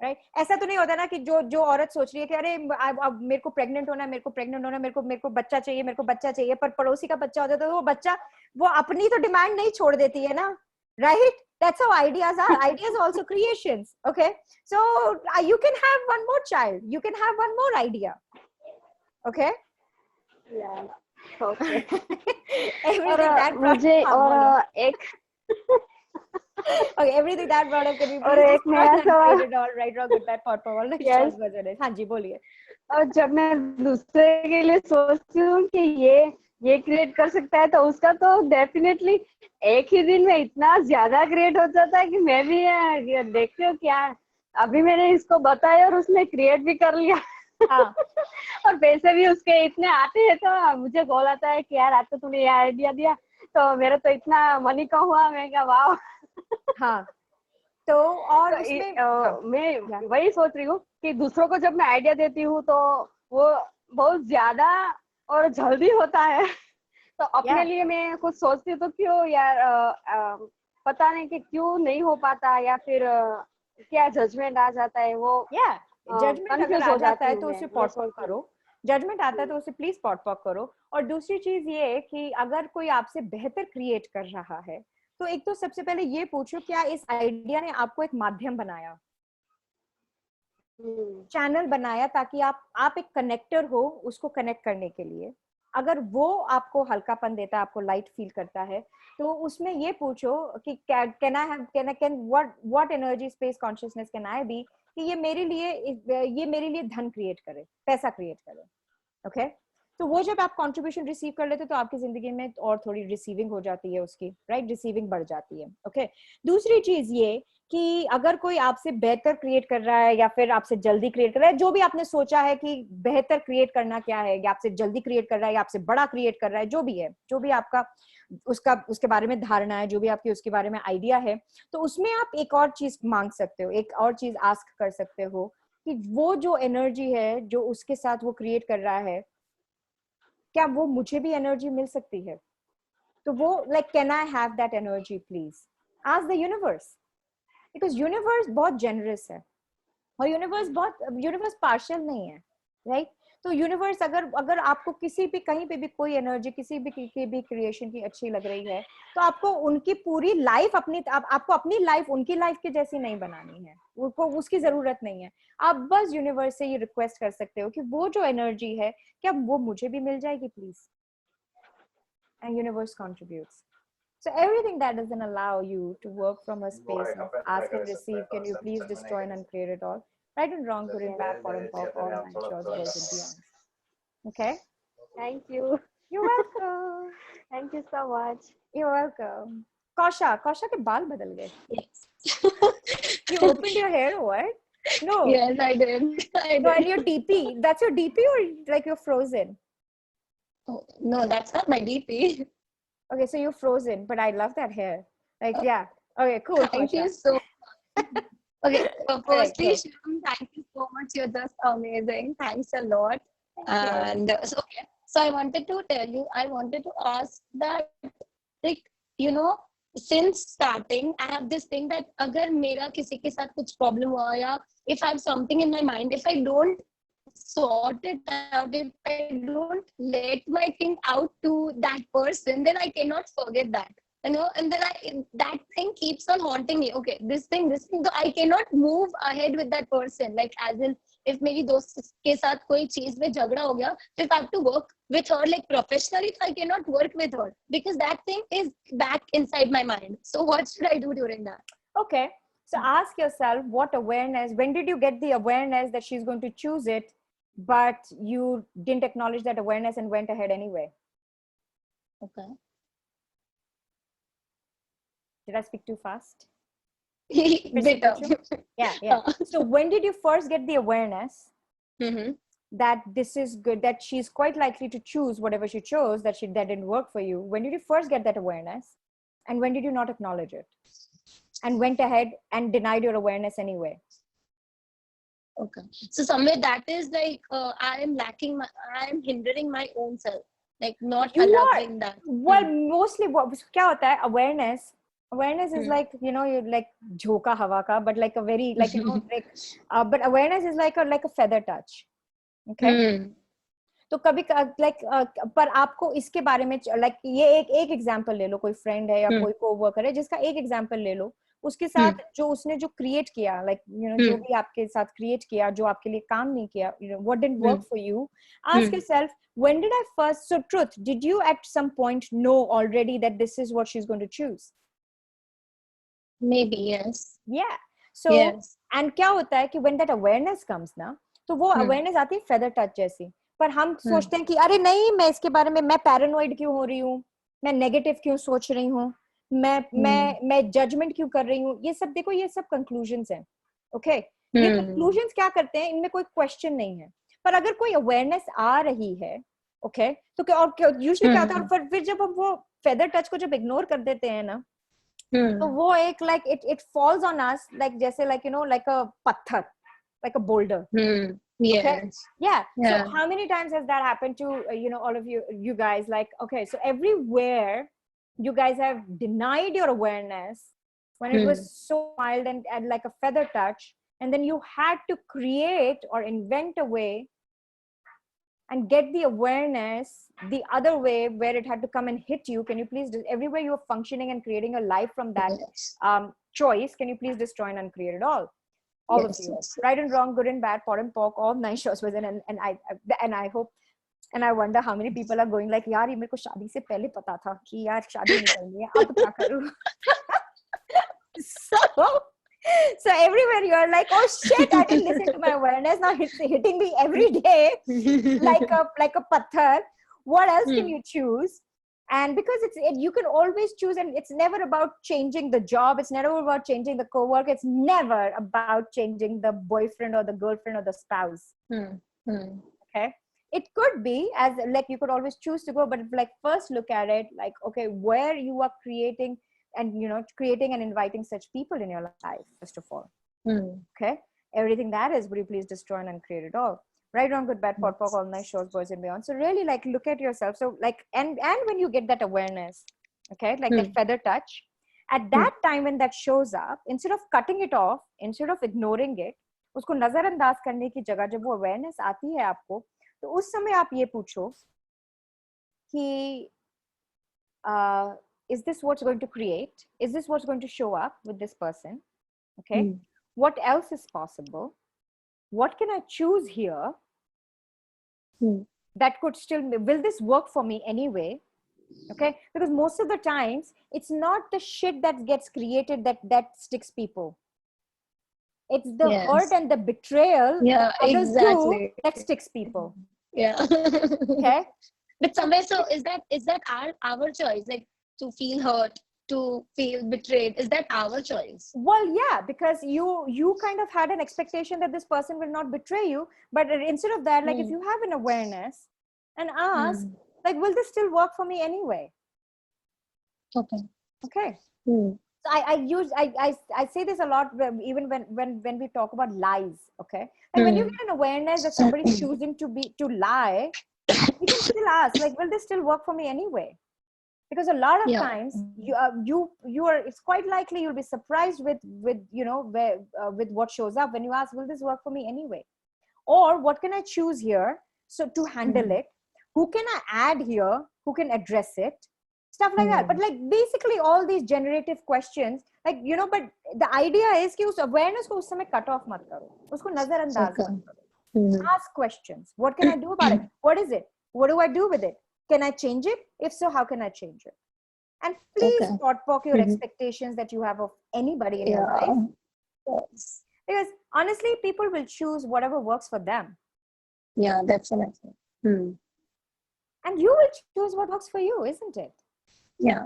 राइट ऐसा तो नहीं होता ना कि जो औरत सोच रही है कि अरे अब मेरे को प्रेग्नेंट होना है, मेरे को प्रेग्नेंट होना है, मेरे को बच्चा चाहिए, मेरे को बच्चा चाहिए, पर पड़ोसी का बच्चा होता है तो वो बच्चा, वो अपनी तो डिमांड नहीं छोड़ देती है ना, right? That's how ideas are. Ideas are also creations. Okay, so you can have one more child, you can have one more idea. Okay, yeah, okay. everything that मुझे और एक okay, everything that brought up, can you और please एक नया सवाल, it all right, wrong, good, bad, thought, all nice, yes. short version है। हाँ जी बोलिए। और जब मैं दूसरे के लिए सोचती हूँ कि ये क्रिएट कर सकता है, तो उसका तो डेफिनेटली एक ही दिन में इतना ज्यादा क्रिएट हो जाता है कि मैं भी देखती हूँ क्या, अभी मैंने इसको बताया और उसने क्रिएट भी कर लिया। हाँ। और पैसे भी उसके इतने आते हैं, तो मुझे कॉल आता है कि यार आज तो तूने ये आइडिया दिया, तो मेरा तो इतना मनी का हुआ, मैं क्या वाह। हाँ तो और तो उसमें मैं वही सोच रही हूँ कि दूसरों को जब मैं आइडिया देती हूँ तो वो बहुत ज्यादा और जल्दी होता है, तो अपने लिए मैं कुछ सोचती हूँ तो क्यों यार पता नहीं कि क्यों नहीं हो पाता, या फिर क्या जजमेंट आ जाता है, वो जजमेंट अगर आ जाता है तो उसे पॉट पॉक करो। करो, जजमेंट आता है तो उसे प्लीज पॉट पॉक करो। और दूसरी चीज ये कि अगर कोई आपसे बेहतर क्रिएट कर रहा है, तो एक तो सबसे पहले ये पूछो क्या इस आइडिया ने आपको एक माध्यम बनाया, चैनल बनाया, ताकि आप एक कनेक्टर हो उसको कनेक्ट करने के लिए। अगर वो आपको हल्कापन देता है, आपको लाइट फील करता है, तो उसमें ये पूछो कि can what energy space consciousness can I be, कि ये मेरे लिए धन क्रिएट करे, पैसा क्रिएट करे। ओके तो वो जब आप कंट्रीब्यूशन रिसीव कर लेते तो आपकी जिंदगी में और थोड़ी रिसीविंग हो जाती है उसकी, राइट, रिसीविंग बढ़ जाती है। ओके दूसरी चीज ये कि अगर कोई आपसे बेहतर क्रिएट कर रहा है या फिर आपसे जल्दी क्रिएट कर रहा है, जो भी आपने सोचा है कि बेहतर क्रिएट करना क्या है, या आपसे जल्दी क्रिएट कर रहा है या आपसे बड़ा क्रिएट कर रहा है, जो भी है, जो भी आपका उसके बारे में धारणा है, जो भी आपकी उसके बारे में आइडिया है, तो उसमें आप एक और चीज मांग सकते हो, एक और चीज आस्क कर सकते हो कि वो जो एनर्जी है जो उसके साथ वो क्रिएट कर रहा है, क्या वो मुझे भी एनर्जी मिल सकती है? तो वो like can I have that energy please, ask the universe, because universe बहुत जेनरस है और यूनिवर्स पार्शियल नहीं है, राइट? तो यूनिवर्स अगर आपको किसी भी कहीं पे भी कोई एनर्जी किसी भी क्रिएशन की अच्छी लग रही है, तो आपको उनकी पूरी लाइफ आपको अपनी लाइफ उनकी लाइफ की जैसी नहीं बनानी है, उनको उसकी जरूरत नहीं है। आप बस यूनिवर्स से ये रिक्वेस्ट कर सकते हो कि वो जो एनर्जी है क्या वो मुझे भी मिल जाएगी please, and universe contributes. So everything that doesn't allow you to work from a space of ask and receive, can you please destroy and uncreate it all? Right and wrong, good and bad, pot and pop, all nine shorts, boys and beyond. Okay? Thank you. You're welcome. Thank you so much. You're welcome. Kausha के बाल बदल गए. You opened your hair, what? No. Yes, I did. No, and your DP. That's your DP or like you're frozen? Oh, no, that's not my DP. Okay, so you're frozen, but I love that hair. Like, yeah. Okay, cool. Thank Pasha. you so much. Okay, so firstly, cool. Shivam, thank you so much. You're just amazing. Thanks a lot. And so I wanted to tell you, I wanted to ask that, like, you know, since starting, I have this thing that अगर मेरा किसी के साथ कुछ problem हुआ या if I have something in my mind, if I don't sort it out, if I don't let my thing out to that person, then I cannot forget that. You know, and then that thing keeps on haunting me. Okay, this thing, so I cannot move ahead with that person. Like, as in, if मेरी दोस्त के साथ कोई चीज में झगड़ा हो गया, if I have to work with her like professionally, I cannot work with her because that thing is back inside my mind. So what should I do during that? Okay, so ask yourself, what awareness, when did you get the awareness that she's going to choose it, but you didn't acknowledge that awareness and went ahead anyway? Okay. Did I speak too fast? Bit of. Yeah. So when did you first get the awareness that this is good, that she's quite likely to choose whatever she chose, that didn't work for you? When did you first get that awareness? And when did you not acknowledge it? And went ahead and denied your awareness anyway? Okay. So somewhere that is like, I am hindering my own self. Like not allowing that. Well, mostly what kya hota hai, awareness is like, you know, you're like jhoka hawa ka, but like a very, like, you know, like, but awareness is like a feather touch. Okay. तो कभी like पर आपको इसके बारे में like ये एक example ले लो, कोई friend है या कोई co-worker है जिसका एक example ले लो, उसके साथ जो उसने जो create किया, like, you know, जो भी आपके साथ create किया, जो आपके लिए काम नहीं किया, you know, what didn't work for you, ask yourself, when did I first, so truth, did you at some point know already that this is what she's going to choose? Maybe, yes. Yeah. So, and क्या होता है कि when that awareness comes ना, तो वो awareness आती है feather touch जैसी, पर हम सोचते हैं कि अरे नहीं, मैं इसके बारे में, मैं paranoid क्यों हो रही हूँ, मैं negative क्यों सोच रही हूँ, मैं judgment क्यों कर रही हूँ, ये सब देखो, ये सब conclusions हैं. Okay, ये conclusions क्या करते हैं, इनमें कोई question नहीं है, पर अगर कोई awareness आ रही है, okay, तो और usually क्या होता है, फिर जब हम वो feather touch को जब ignore कर देते हैं ना, तो वो एक like it falls on us like जैसे like, you know, like a पत्थर, like a boulder. Yes. Okay? Yeah. So how many times has that happened to you know, all of you guys? Like, okay, so everywhere you guys have denied your awareness when it was so mild and like a feather touch, and then you had to create or invent a way and get the awareness the other way where it had to come and hit you. Can you please everywhere you are functioning and creating a life from that choice, can you please destroy and uncreate it all of you, right and wrong, good and bad, pot and pork, all 9 shows was in, and I hope and I wonder how many people are going like, yaar, ye mere ko shaadi se pehle pata tha ki yaar shaadi nahi karni hai, ab kya karu? So everywhere you're like, oh shit, I didn't listen to my awareness, now it's hitting me every day like a patthar. What else can you choose? And because you can always choose, and it's never about changing the job, it's never about changing the co-work, it's never about changing the boyfriend or the girlfriend or the spouse. Okay, it could be as like you could always choose to go, but like first look at it like, okay, where you are creating and, you know, creating and inviting such people in your life, first of all. Okay, everything that is, would you please destroy and uncreate it all? Right, wrong, good, bad, pot, pork, all 9 shows, boys and beyond. So really like look at yourself. So like, and when you get that awareness, okay, like that feather touch, at that time when that shows up, instead of cutting it off, instead of ignoring it, उसको नजरअंदाज करने की जगह जब वो awareness आती है आपको, तो उस समय आप ये पूछो कि is this what's going to create? Is this what's going to show up with this person? Okay. What else is possible? What can I choose here that could still, will this work for me anyway? Okay. Because most of the times it's not the shit that gets created that sticks people. It's the hurt and the betrayal others do that sticks people. Okay. But somewhere, so is that our choice, like to feel hurt to feel betrayed? Is that our choice? Well, yeah, because you kind of had an expectation that this person will not betray you, but instead of that, like if you have an awareness and ask, like, will this still work for me anyway? Okay. So I say this a lot, even when we talk about lies. Okay, like when you get an awareness that somebody's choosing to lie, you can still ask, like, will this still work for me anyway? Because a lot of times you are, it's quite likely you'll be surprised with with what shows up when you ask, will this work for me anyway? Or what can I choose here so to handle it? Who can I add here? Who can address it? Stuff like that. But like basically all these generative questions, like, but the idea is कि उस awareness को उस समय cut off मत करो, उसको नजरअंदाज मत करो. Ask questions. What can I do about it? What is it? What do I do with it? Can I change it? If so, how can I change it? And please pock your expectations that you have of anybody in your life. Yes. Because honestly, people will choose whatever works for them. Yeah, definitely. And you will choose what works for you, isn't it? Yeah.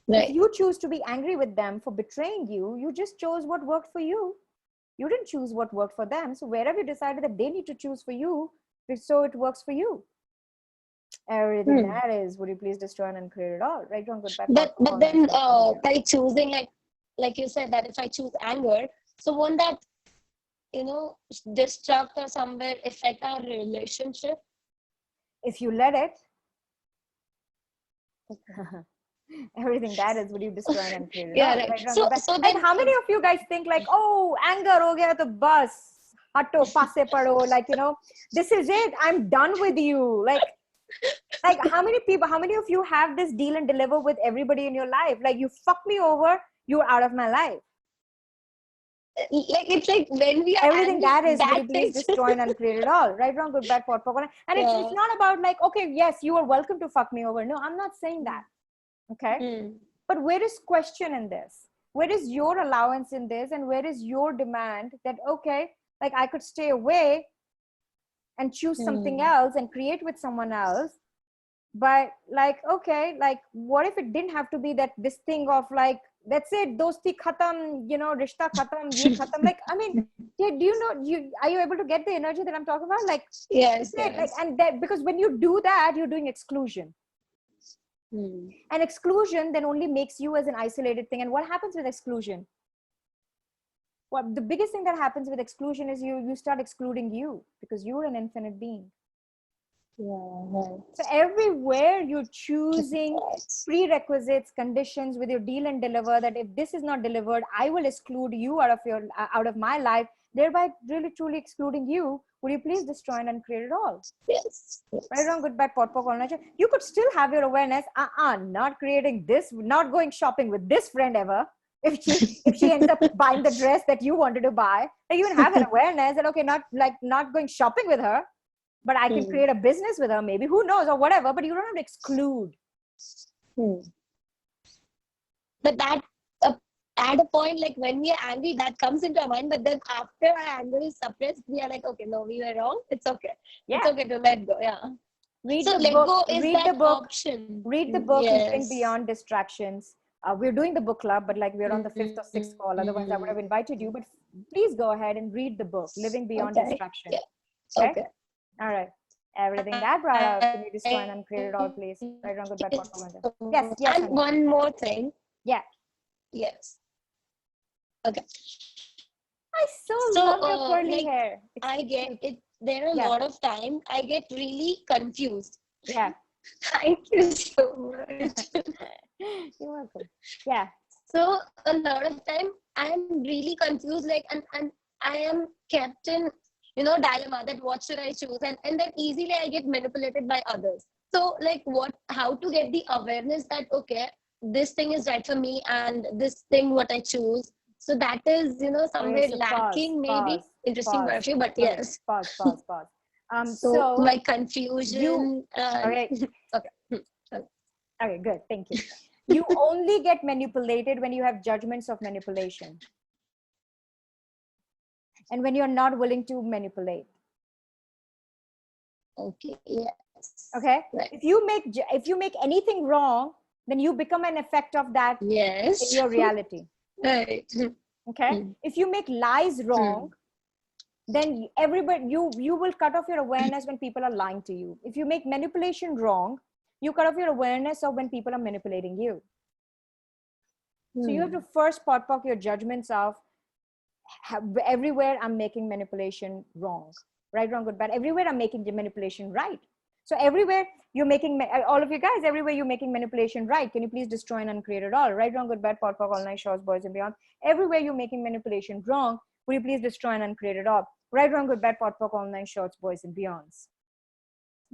Right. If you choose to be angry with them for betraying you, you just chose what worked for you. You didn't choose what worked for them. So wherever you decided that they need to choose for you, so it works for you. Everything that is, would you please destroy and uncreate it all? Right, wrong, good, bad. But then by choosing, like you said, that if I choose anger, so won't that, destruct or somewhere affect our relationship? If you let it. Everything that is, would you destroy and uncreate it all? Right. Right, wrong, So, good, bad. so Like, how many of you guys think like, oh, anger ho gaya to bus, hato, passe pado, like, this is it, I'm done with you. Like how many of you have this deal and deliver with everybody in your life? Like, you fuck me over, you're out of my life. Like, it's like when we are everything angry, that is, that will you please destroy and uncreate it all? Right, wrong, good, bad, pot, popcorn. And it's not about like, okay, yes, you are welcome to fuck me over. No, I'm not saying that. Okay. But where is question in this? Where is your allowance in this? And where is your demand that, okay, like I could stay away and choose something else and create with someone else? But like, okay, like what if it didn't have to be that this thing of like, that's it, dosti khatam, rishta khatam, ye khatam. Like, I mean, do you know, are you able to get the energy that I'm talking about? Like, yes. Like, and that, because when you do that, you're doing exclusion. And exclusion then only makes you as an isolated thing. And what happens with exclusion? Well, the biggest thing that happens with exclusion is you start excluding you, because you're an infinite being. Right. So everywhere you're choosing prerequisites, conditions with your deal and deliver, that if this is not delivered, I will exclude you out of my life, thereby really truly excluding you. Would you please destroy and uncreate it all? Yes. Right, wrong, good, bad, pot, pok, all nature. You could still have your awareness. Not creating this, not going shopping with this friend ever. If she ends up buying the dress that you wanted to buy, like you can have an awareness that, okay, not going shopping with her, but I can create a business with her, maybe, who knows, or whatever, but you don't have to exclude. But that, at a point, like when we are angry, that comes into our mind, but then after our anger is suppressed, we are like, okay, no, we were wrong. It's okay. Yeah. It's okay to let go. Yeah. Read so the let book, go is read that the book, option. Read the book, yes. Living Beyond Distractions. We're doing the book club, but like we're on the 5th or 6th call. Otherwise, I would have invited you. But please go ahead and read the book, Living Beyond Distraction. Yeah. Okay. All right. Everything that brought up, can you destroy and uncreate it all, please? Right, wrong, good, bad, pot, yes. And honey. one more thing. Yeah. Yes. Okay. I so love your curly hair. I get it. There are a lot of time I get really confused. Yeah. Thank you so much. You're welcome. Yeah. So a lot of time I'm really confused, like, and I am kept in, dilemma that what should I choose, and then easily I get manipulated by others. So like how to get the awareness that, okay, this thing is right for me and this thing what I choose. So that is, somewhere lacking, maybe. Interesting for you, but yes. Pause. So my confusion. Okay. Okay. Okay, good. Thank you. You only get manipulated when you have judgments of manipulation. And when you're not willing to manipulate. Okay. Yes. Okay. Right. If you make anything wrong, then you become an effect of that Yes. in your reality. Right. Okay. If you make lies wrong, then everybody, you will cut off your awareness when people are lying to you. If you make manipulation wrong, you cut off your awareness of when people are manipulating you. So you have to first pot your judgments of everywhere I'm making manipulation wrong, right, wrong, good, bad. Everywhere I'm making the manipulation right. So everywhere you're making, all of you guys, everywhere you're making manipulation right. Can you please destroy and uncreate it all? Right, wrong, good, bad, pot, all night, shorts, boys and beyond. Everywhere you're making manipulation wrong, will you please destroy and uncreate it all? Right, wrong, good, bad, pot, all night, shorts, boys and beyonds.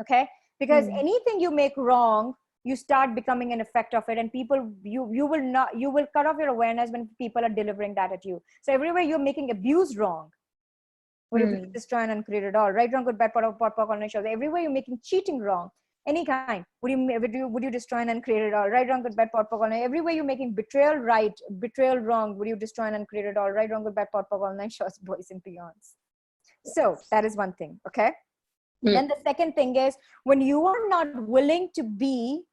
Okay, because anything you make wrong, you start becoming an effect of it, and people, you will cut off your awareness when people are delivering that at you. So everywhere you're making abuse wrong, will you please destroy and uncreate it all? Right, wrong, good, bad, pot, on shows. Everywhere you're making cheating wrong, any kind, would you destroy and uncreate it all? Right, wrong, good, bad, pot, on. Everywhere you're making betrayal right, betrayal wrong, would you destroy and uncreate it all? Right, wrong, good, bad, pot, on shows, boys and beyonds. So that is one thing. Okay. Then the second thing is, when you are not willing to be,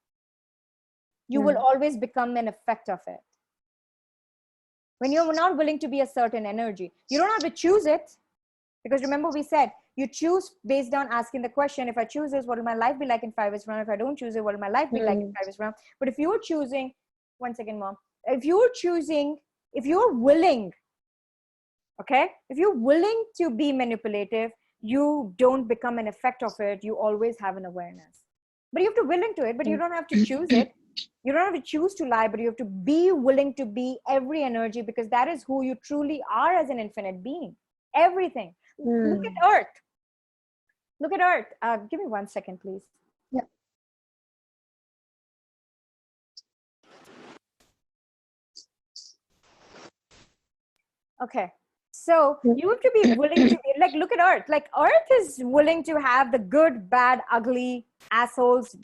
you will always become an effect of it. When you're not willing to be a certain energy, you don't have to choose it. Because remember we said, you choose based on asking the question, if I choose this, what will my life be like in 5 years from now? If I don't choose it, what will my life be like in 5 years from now? But if you're choosing, one second, mom. If you're choosing, if you're willing, okay? If you're willing to be manipulative, you don't become an effect of it. You always have an awareness. But you have to be willing to it, but you don't have to choose it. You don't have to choose to lie, but you have to be willing to be every energy, because that is who you truly are as an infinite being. Everything. Look at Earth. Look at Earth. Give me 1 second, please. Yeah. Okay. So you have to be willing to be, like, look at Earth. Like, Earth is willing to have the good, bad, ugly, assholes,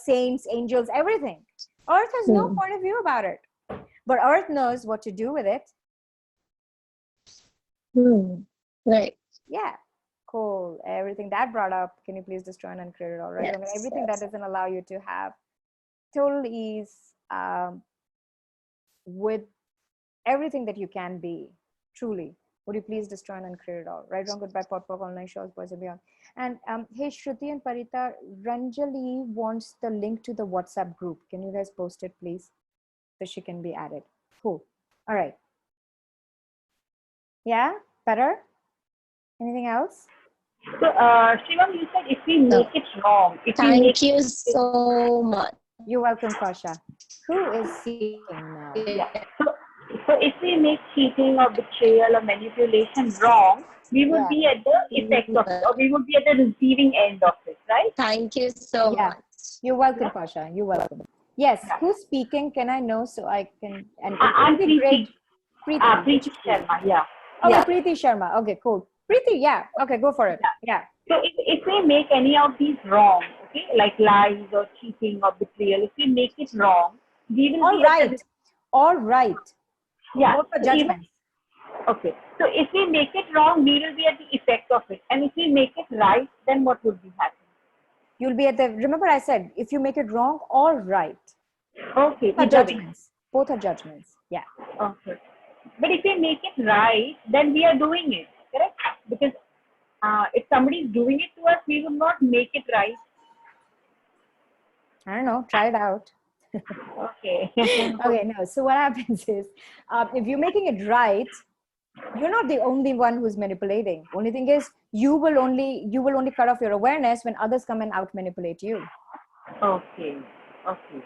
saints, angels, everything. Earth has no point of view about it. But Earth knows what to do with it. Right. Yeah. Cool. Everything that brought up, can you please destroy and uncreate it all, right? Yes, Everything that doesn't allow you to have total ease with everything that you can be, truly. Would you please destroy and uncreate it all? Right, wrong, good, bad, pot, online shows, boys and beyond. And hey, Shruti and Parita, Ranjali wants the link to the WhatsApp group. Can you guys post it, please? So she can be added. Cool. All right. Yeah, better? Anything else? So, Shivam, you said if we make it wrong, Thank you so much. You're welcome, Kasha. Who is speaking now? Yeah. So if we make cheating or betrayal or manipulation wrong, we would be at the effect of it, or we would be at the receiving end of it, right? Thank you so much. You're welcome, Pasha. You're welcome. Yes. Who's speaking? Can I know so I can? And I'm Preeti. Preeti Sharma. Yeah. Okay, Preeti Sharma. Okay, cool. Preeti, yeah. Okay, go for it. Yeah. So if we make any of these wrong, okay, like lies or cheating or betrayal, if we make it wrong, we will all be right. All right. Yeah. Both the judgments. Okay. So if we make it wrong, we will be at the effect of it. And if we make it right, then what would be happening? You'll be at the, remember I said, if you make it wrong, all right. Okay. Both are judgments. Both are judgments. Yeah. Okay. But if we make it right, then we are doing it, correct? Because if somebody is doing it to us, we will not make it right. I don't know. Try it out. Okay. Okay, no. So what happens is, if you're making it right, you're not the only one who's manipulating. Only thing is, you will only cut off your awareness when others come and out manipulate you. Okay. Okay.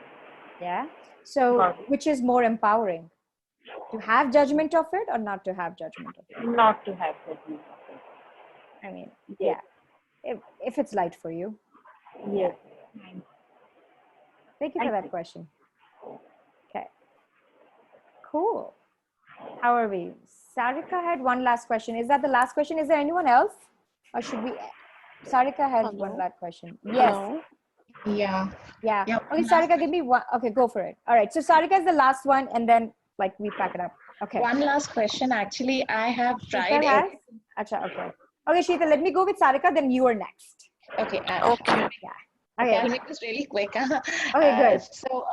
Yeah. So which is more empowering? To have judgment of it or not to have judgment of it? Not to have judgment of it. I mean, yeah. If it's light for you. Yes. Thank you for that question. Okay. Cool. How are we? Sarika had one last question. Is that the last question? Is there anyone else? Or should we? Sarika had one last question. Yes. Hello? Yeah. Yeah. Okay, Sarika, give me one. Okay, go for it. All right. So Sarika is the last one, and then like we pack it up. Okay. One last question. Actually, I have tried it. Acha, okay. Okay, Sheetal, let me go with Sarika, then you are next. Okay. Okay. Yeah. Okay, Okay. I'll make this really quick. Okay, good. So,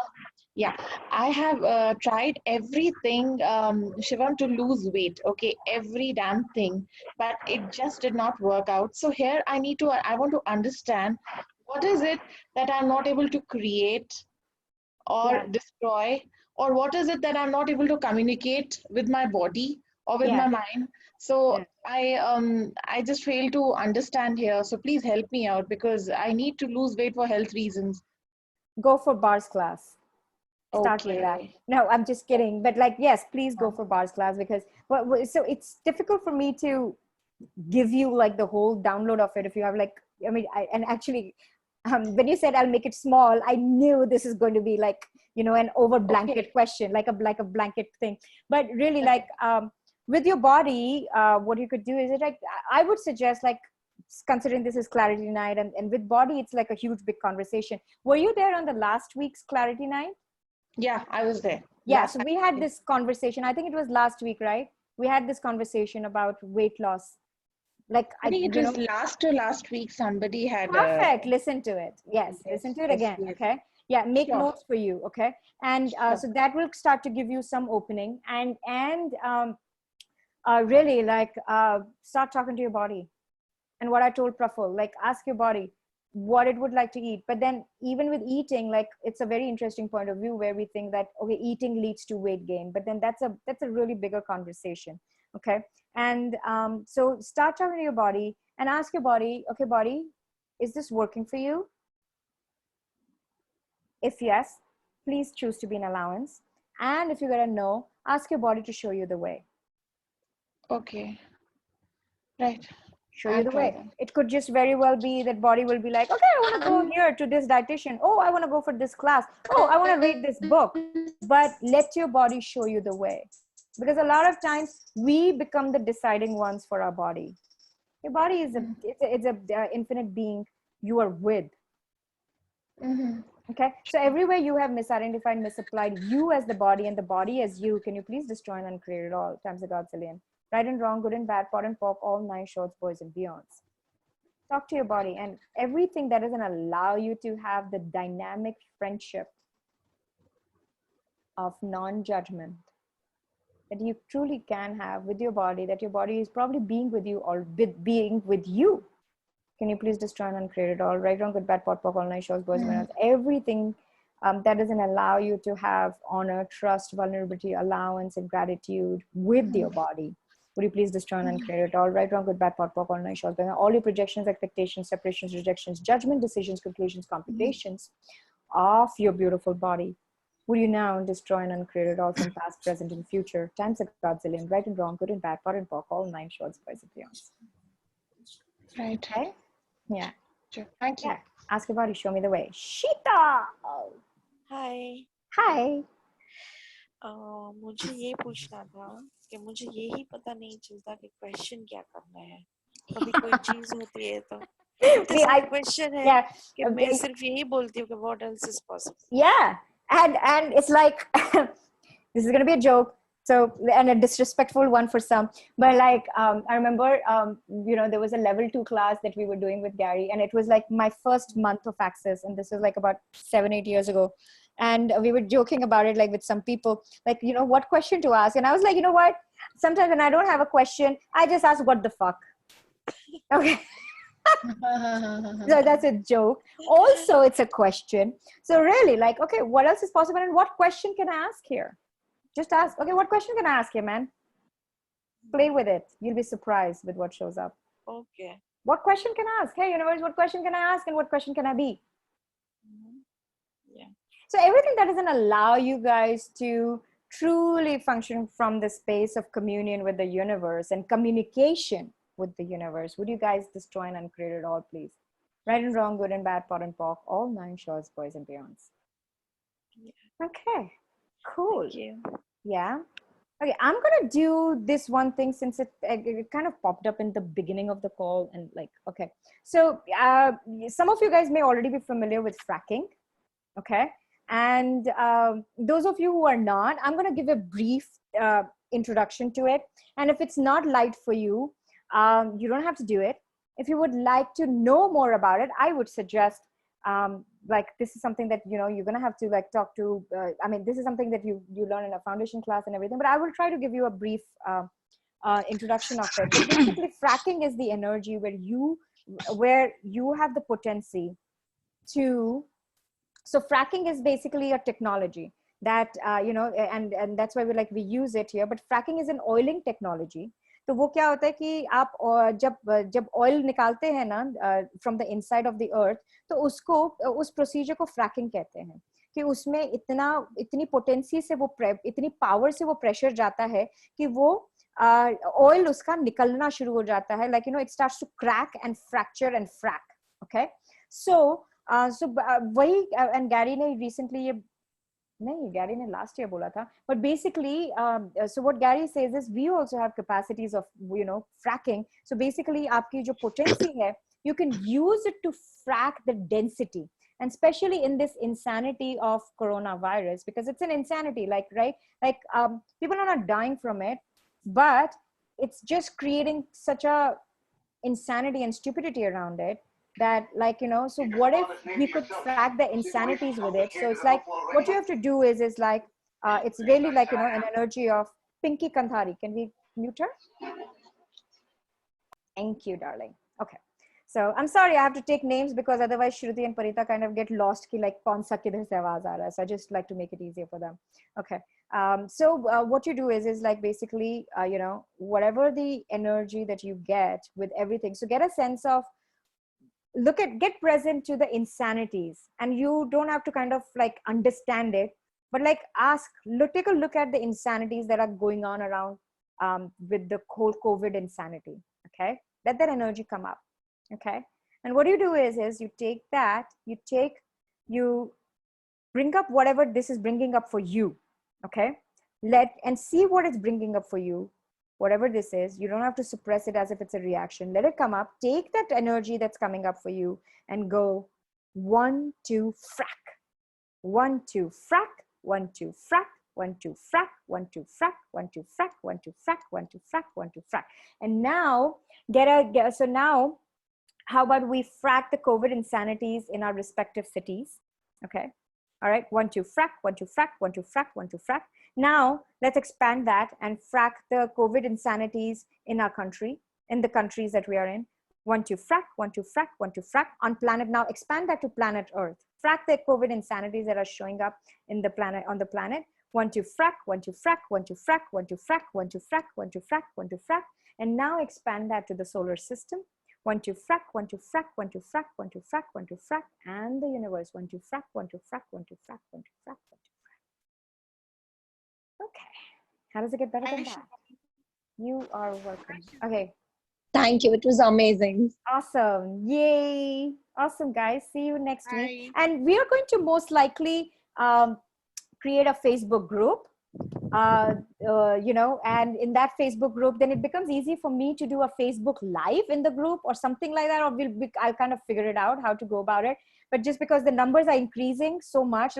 yeah, I have tried everything, Shivam, to lose weight. Okay, every damn thing, but it just did not work out. So here I want to understand what is it that I'm not able to create or Yeah. destroy, or what is it that I'm not able to communicate with my body or with Yeah. my mind. So Yeah. I just fail to understand here. So please help me out because I need to lose weight for health reasons. Go for bars class. Start with that. Okay. No, I'm just kidding. But like, yes, please go for bars class because so it's difficult for me to give you like the whole download of it if you have like, I mean, and actually when you said I'll make it small, I knew this is going to be like, an over blanket question, like a blanket thing. But really, like with your body, what you could do is like, I would suggest, like, considering this is clarity night, and with body it's like a huge big conversation. Were you there on the last week's clarity night? Yeah, I was there. Yeah, so we had this conversation, I think it was last week, right? We had this conversation about weight loss. Like, I think it was last week somebody had perfect. Listen to it. Yes, listen to it again. yes. Okay. Yeah, make Sure. notes for you. Okay. And so that will start to give you some opening, and really, like, start talking to your body. And what I told Praful, like, ask your body what it would like to eat. But then even with eating, like, it's a very interesting point of view where we think that, okay, eating leads to weight gain, but then that's a really bigger conversation. Okay. And so start talking to your body and ask your body, okay, body, is this working for you? If yes, please choose to be an allowance. And if you get a no, ask your body to show you the way. Okay. Right. Show you the way. It could just very well be that body will be like, okay, I want to go here to this dietitian. Oh, I want to go for this class. Oh, I want to read this book. But let your body show you the way. Because a lot of times we become the deciding ones for our body. Your body is it's a infinite being you are with. Okay, so everywhere you have misidentified, misapplied you as the body and the body as you, can you please destroy and uncreate it all times a godzillion? Right and wrong, good and bad, pot and pork, all nine shorts, boys and beyonds. Talk to your body, and everything that doesn't allow you to have the dynamic friendship of non-judgment that you truly can have with your body, that your body is probably being with you or being with you. Can you please destroy and uncreate it all? Right, wrong, good, bad, pot, pork, all nine shorts, boys and beyonds. Everything that doesn't allow you to have honor, trust, vulnerability, allowance, and gratitude with your body. Would you please destroy and uncreate it all? Right, wrong, good, bad, pot, pork, all nine shorts, all your projections, expectations, separations, rejections, judgment, decisions, conclusions, computations of your beautiful body. Would you now destroy and uncreate it all from past, present, and future? Times a godzillion, right and wrong, good and bad, pot and pork, all nine shorts, boys and beyonds. Right. Okay? Yeah. Sure. Thank you. Yeah. Ask your body, show me the way. Shita! Hi Hi. मुझे ये पूछना था कि मुझे यही पता नहीं चलता कि क्वेश्चन क्या करना है कभी कोई चीज होती है तो इतने सारे क्वेश्चन है कि मैं सिर्फ यही बोलती हूँ कि what else is possible. Yeah, and it's like this is gonna be a joke, so, and a disrespectful one for some, but like I remember there was a level 2 class that we were doing with Gary, and it was like my first month of access, and this was like about 7-8 years ago, and we were joking about it, like with some people, like, what question to ask, and I was like, you know what, sometimes when I don't have a question, I just ask what the fuck. Okay. So that's a joke. Also, it's a question. So really, like, okay, what else is possible, and what question can I ask here? Just ask, okay, what question can I ask here, man? Play with it. You'll be surprised with what shows up. Okay. What question can I ask? Hey, universe, what question can I ask, and what question can I be? Yeah. So everything that doesn't allow you guys to truly function from the space of communion with the universe and communication with the universe, would you guys destroy and uncreate it all, please? Right and wrong, good and bad, pot and pork, all nine shorts, boys and beyonds. Yeah. Okay, cool. Thank you. Yeah. Okay, I'm gonna do this one thing since it kind of popped up in the beginning of the call, and like, okay. So some of you guys may already be familiar with fracking, okay? And those of you who are not, I'm gonna give a brief introduction to it. And if it's not light for you, you don't have to do it. If you would like to know more about it, I would suggest like this is something that you're gonna have to like talk to. I mean, this is something that you learn in a foundation class and everything. But I will try to give you a brief introduction of it. But basically, fracking is the energy where you have the potency to. So fracking is basically a technology that and that's why we use it here. But fracking is an oiling technology. तो वो क्या होता है कि आप जब oil निकालते हैं ना from the inside of the earth, तो उस प्रोसीजर को फ्रैकिंग कहते हैं कि उसमें इतनी पोटेंसी से इतनी पावर से वो प्रेशर जाता है कि वो ऑयल उसका निकलना शुरू हो जाता है, like it starts to crack and fracture and frack. Okay, so वही एंड गैरी ने रिसेंटली ये नहीं, गैरी ने लास्ट ईयर बोला था. But basically so what Gary says is we also have capacities of fracking. So basically आपकी जो potency है, you can use it to frack the density, and especially in this insanity of coronavirus, because it's an insanity, people are not dying from it, but it's just creating such a insanity and stupidity around it that so what if we could frack the insanities with it? So it's like what you have to do is it's really an energy of Pinky Kandhari. Can we mute her? Thank you, darling. Okay, so I'm sorry I have to take names because otherwise Shruti and Parita kind of get lost ki kaun sa kidhar se awaaz aa raha hai. So I just like to make it easier for them. Okay, so what you do is basically whatever the energy that you get with everything, so get a sense of get present to the insanities, and you don't have to kind of understand it, but take a look at the insanities that are going on around with the whole COVID insanity. Okay, let that energy come up. Okay, and what you do is you take that, you bring up whatever this is bringing up for you. Okay, and see what it's bringing up for you. Whatever this is, you don't have to suppress it as if it's a reaction. Let it come up. Take that energy that's coming up for you and go 1 2 frack, 1 2 frack, 1 2 frack, 1 2 frack, 1 2 frack, 1 2 frack, 1 2 frack, 1 2 frack, 1 2 frack. And now so now how about we frack the COVID insanities in our respective cities? Okay, all right, 1 2 frack, 1 2 frack, 1 2 frack, 1 2 frack. Now let's expand that and frack the COVID insanities in our country, in the countries that we are in. 1 2 frack, 1 2 frack, 1 2 frack on planet. Now expand that to planet Earth. Frack the COVID insanities that are showing up in the planet, on the planet. 1 2 frack, 1 2 frack, 1 2 frack, 1 2 frack, 1 2 frack, 1 2 frack, 1 2 frack. And now expand that to the solar system. 1 2 frack, 1 2 frack, 1 2 frack, 1 2 frack, 1 2 frack, and the universe. 1 2 frack, 1 2 frack, 1 2 frack, 1 2 frack, 1 2 frack. Okay, how does it get better than that? You are welcome. Okay, thank you, it was amazing. Awesome. Yay. Awesome, guys. See you next week. And we are going to most likely create a Facebook group, and in that Facebook group, then it becomes easy for me to do a Facebook live in the group or something like that, or I'll kind of figure it out how to go about it. But just because the numbers are increasing so much,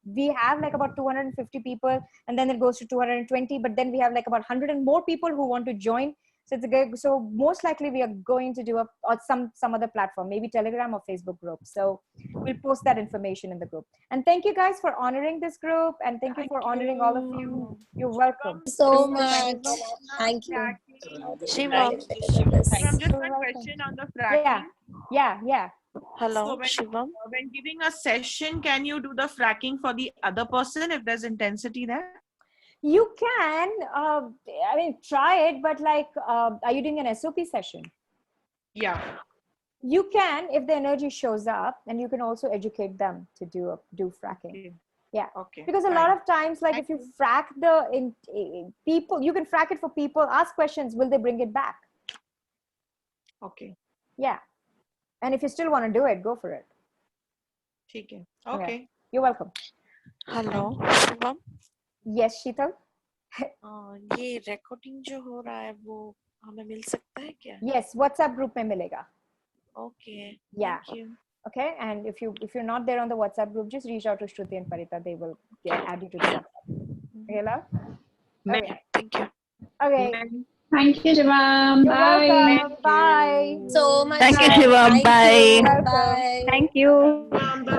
we have about 250 people, and then it goes to 220, but then we have about 100 and more people who want to join. So so most likely we are going to do some other platform, maybe Telegram or Facebook group. So we'll post that information in the group. And thank you guys for honoring this group, and thank you for honoring all of you. You're welcome. So much. Thank you. Shivam, just one question on the fracking. Yeah. Hello, so Shivam. When giving a session, can you do the fracking for the other person if there's intensity there? You can, I mean, try it, but are you doing an SOP session? Yeah. You can, if the energy shows up, and you can also educate them to do fracking. Okay. Yeah. Okay. Because a lot of times, if you frack people, you can frack it for people, ask questions, will they bring it back? Okay. Yeah. And if you still want to do it, go for it. Okay. Yeah. You're welcome. Hello, Shivam. Yes, Sheetal. ये recording जो हो रहा है वो हमें मिल सकता है क्या? Yes, WhatsApp group में मिलेगा. Okay. Yeah. Thank you. Okay, and if you're not there on the WhatsApp group, just reach out to Shruti and Parita. They will add you to the WhatsApp. Okay, love? Okay. Thank you. Okay. Thank you, Shivam. You're Bye. welcome. Bye. So much Thank you, love. Shivam. Thank Bye. you. Welcome. Bye. Thank you. Bye.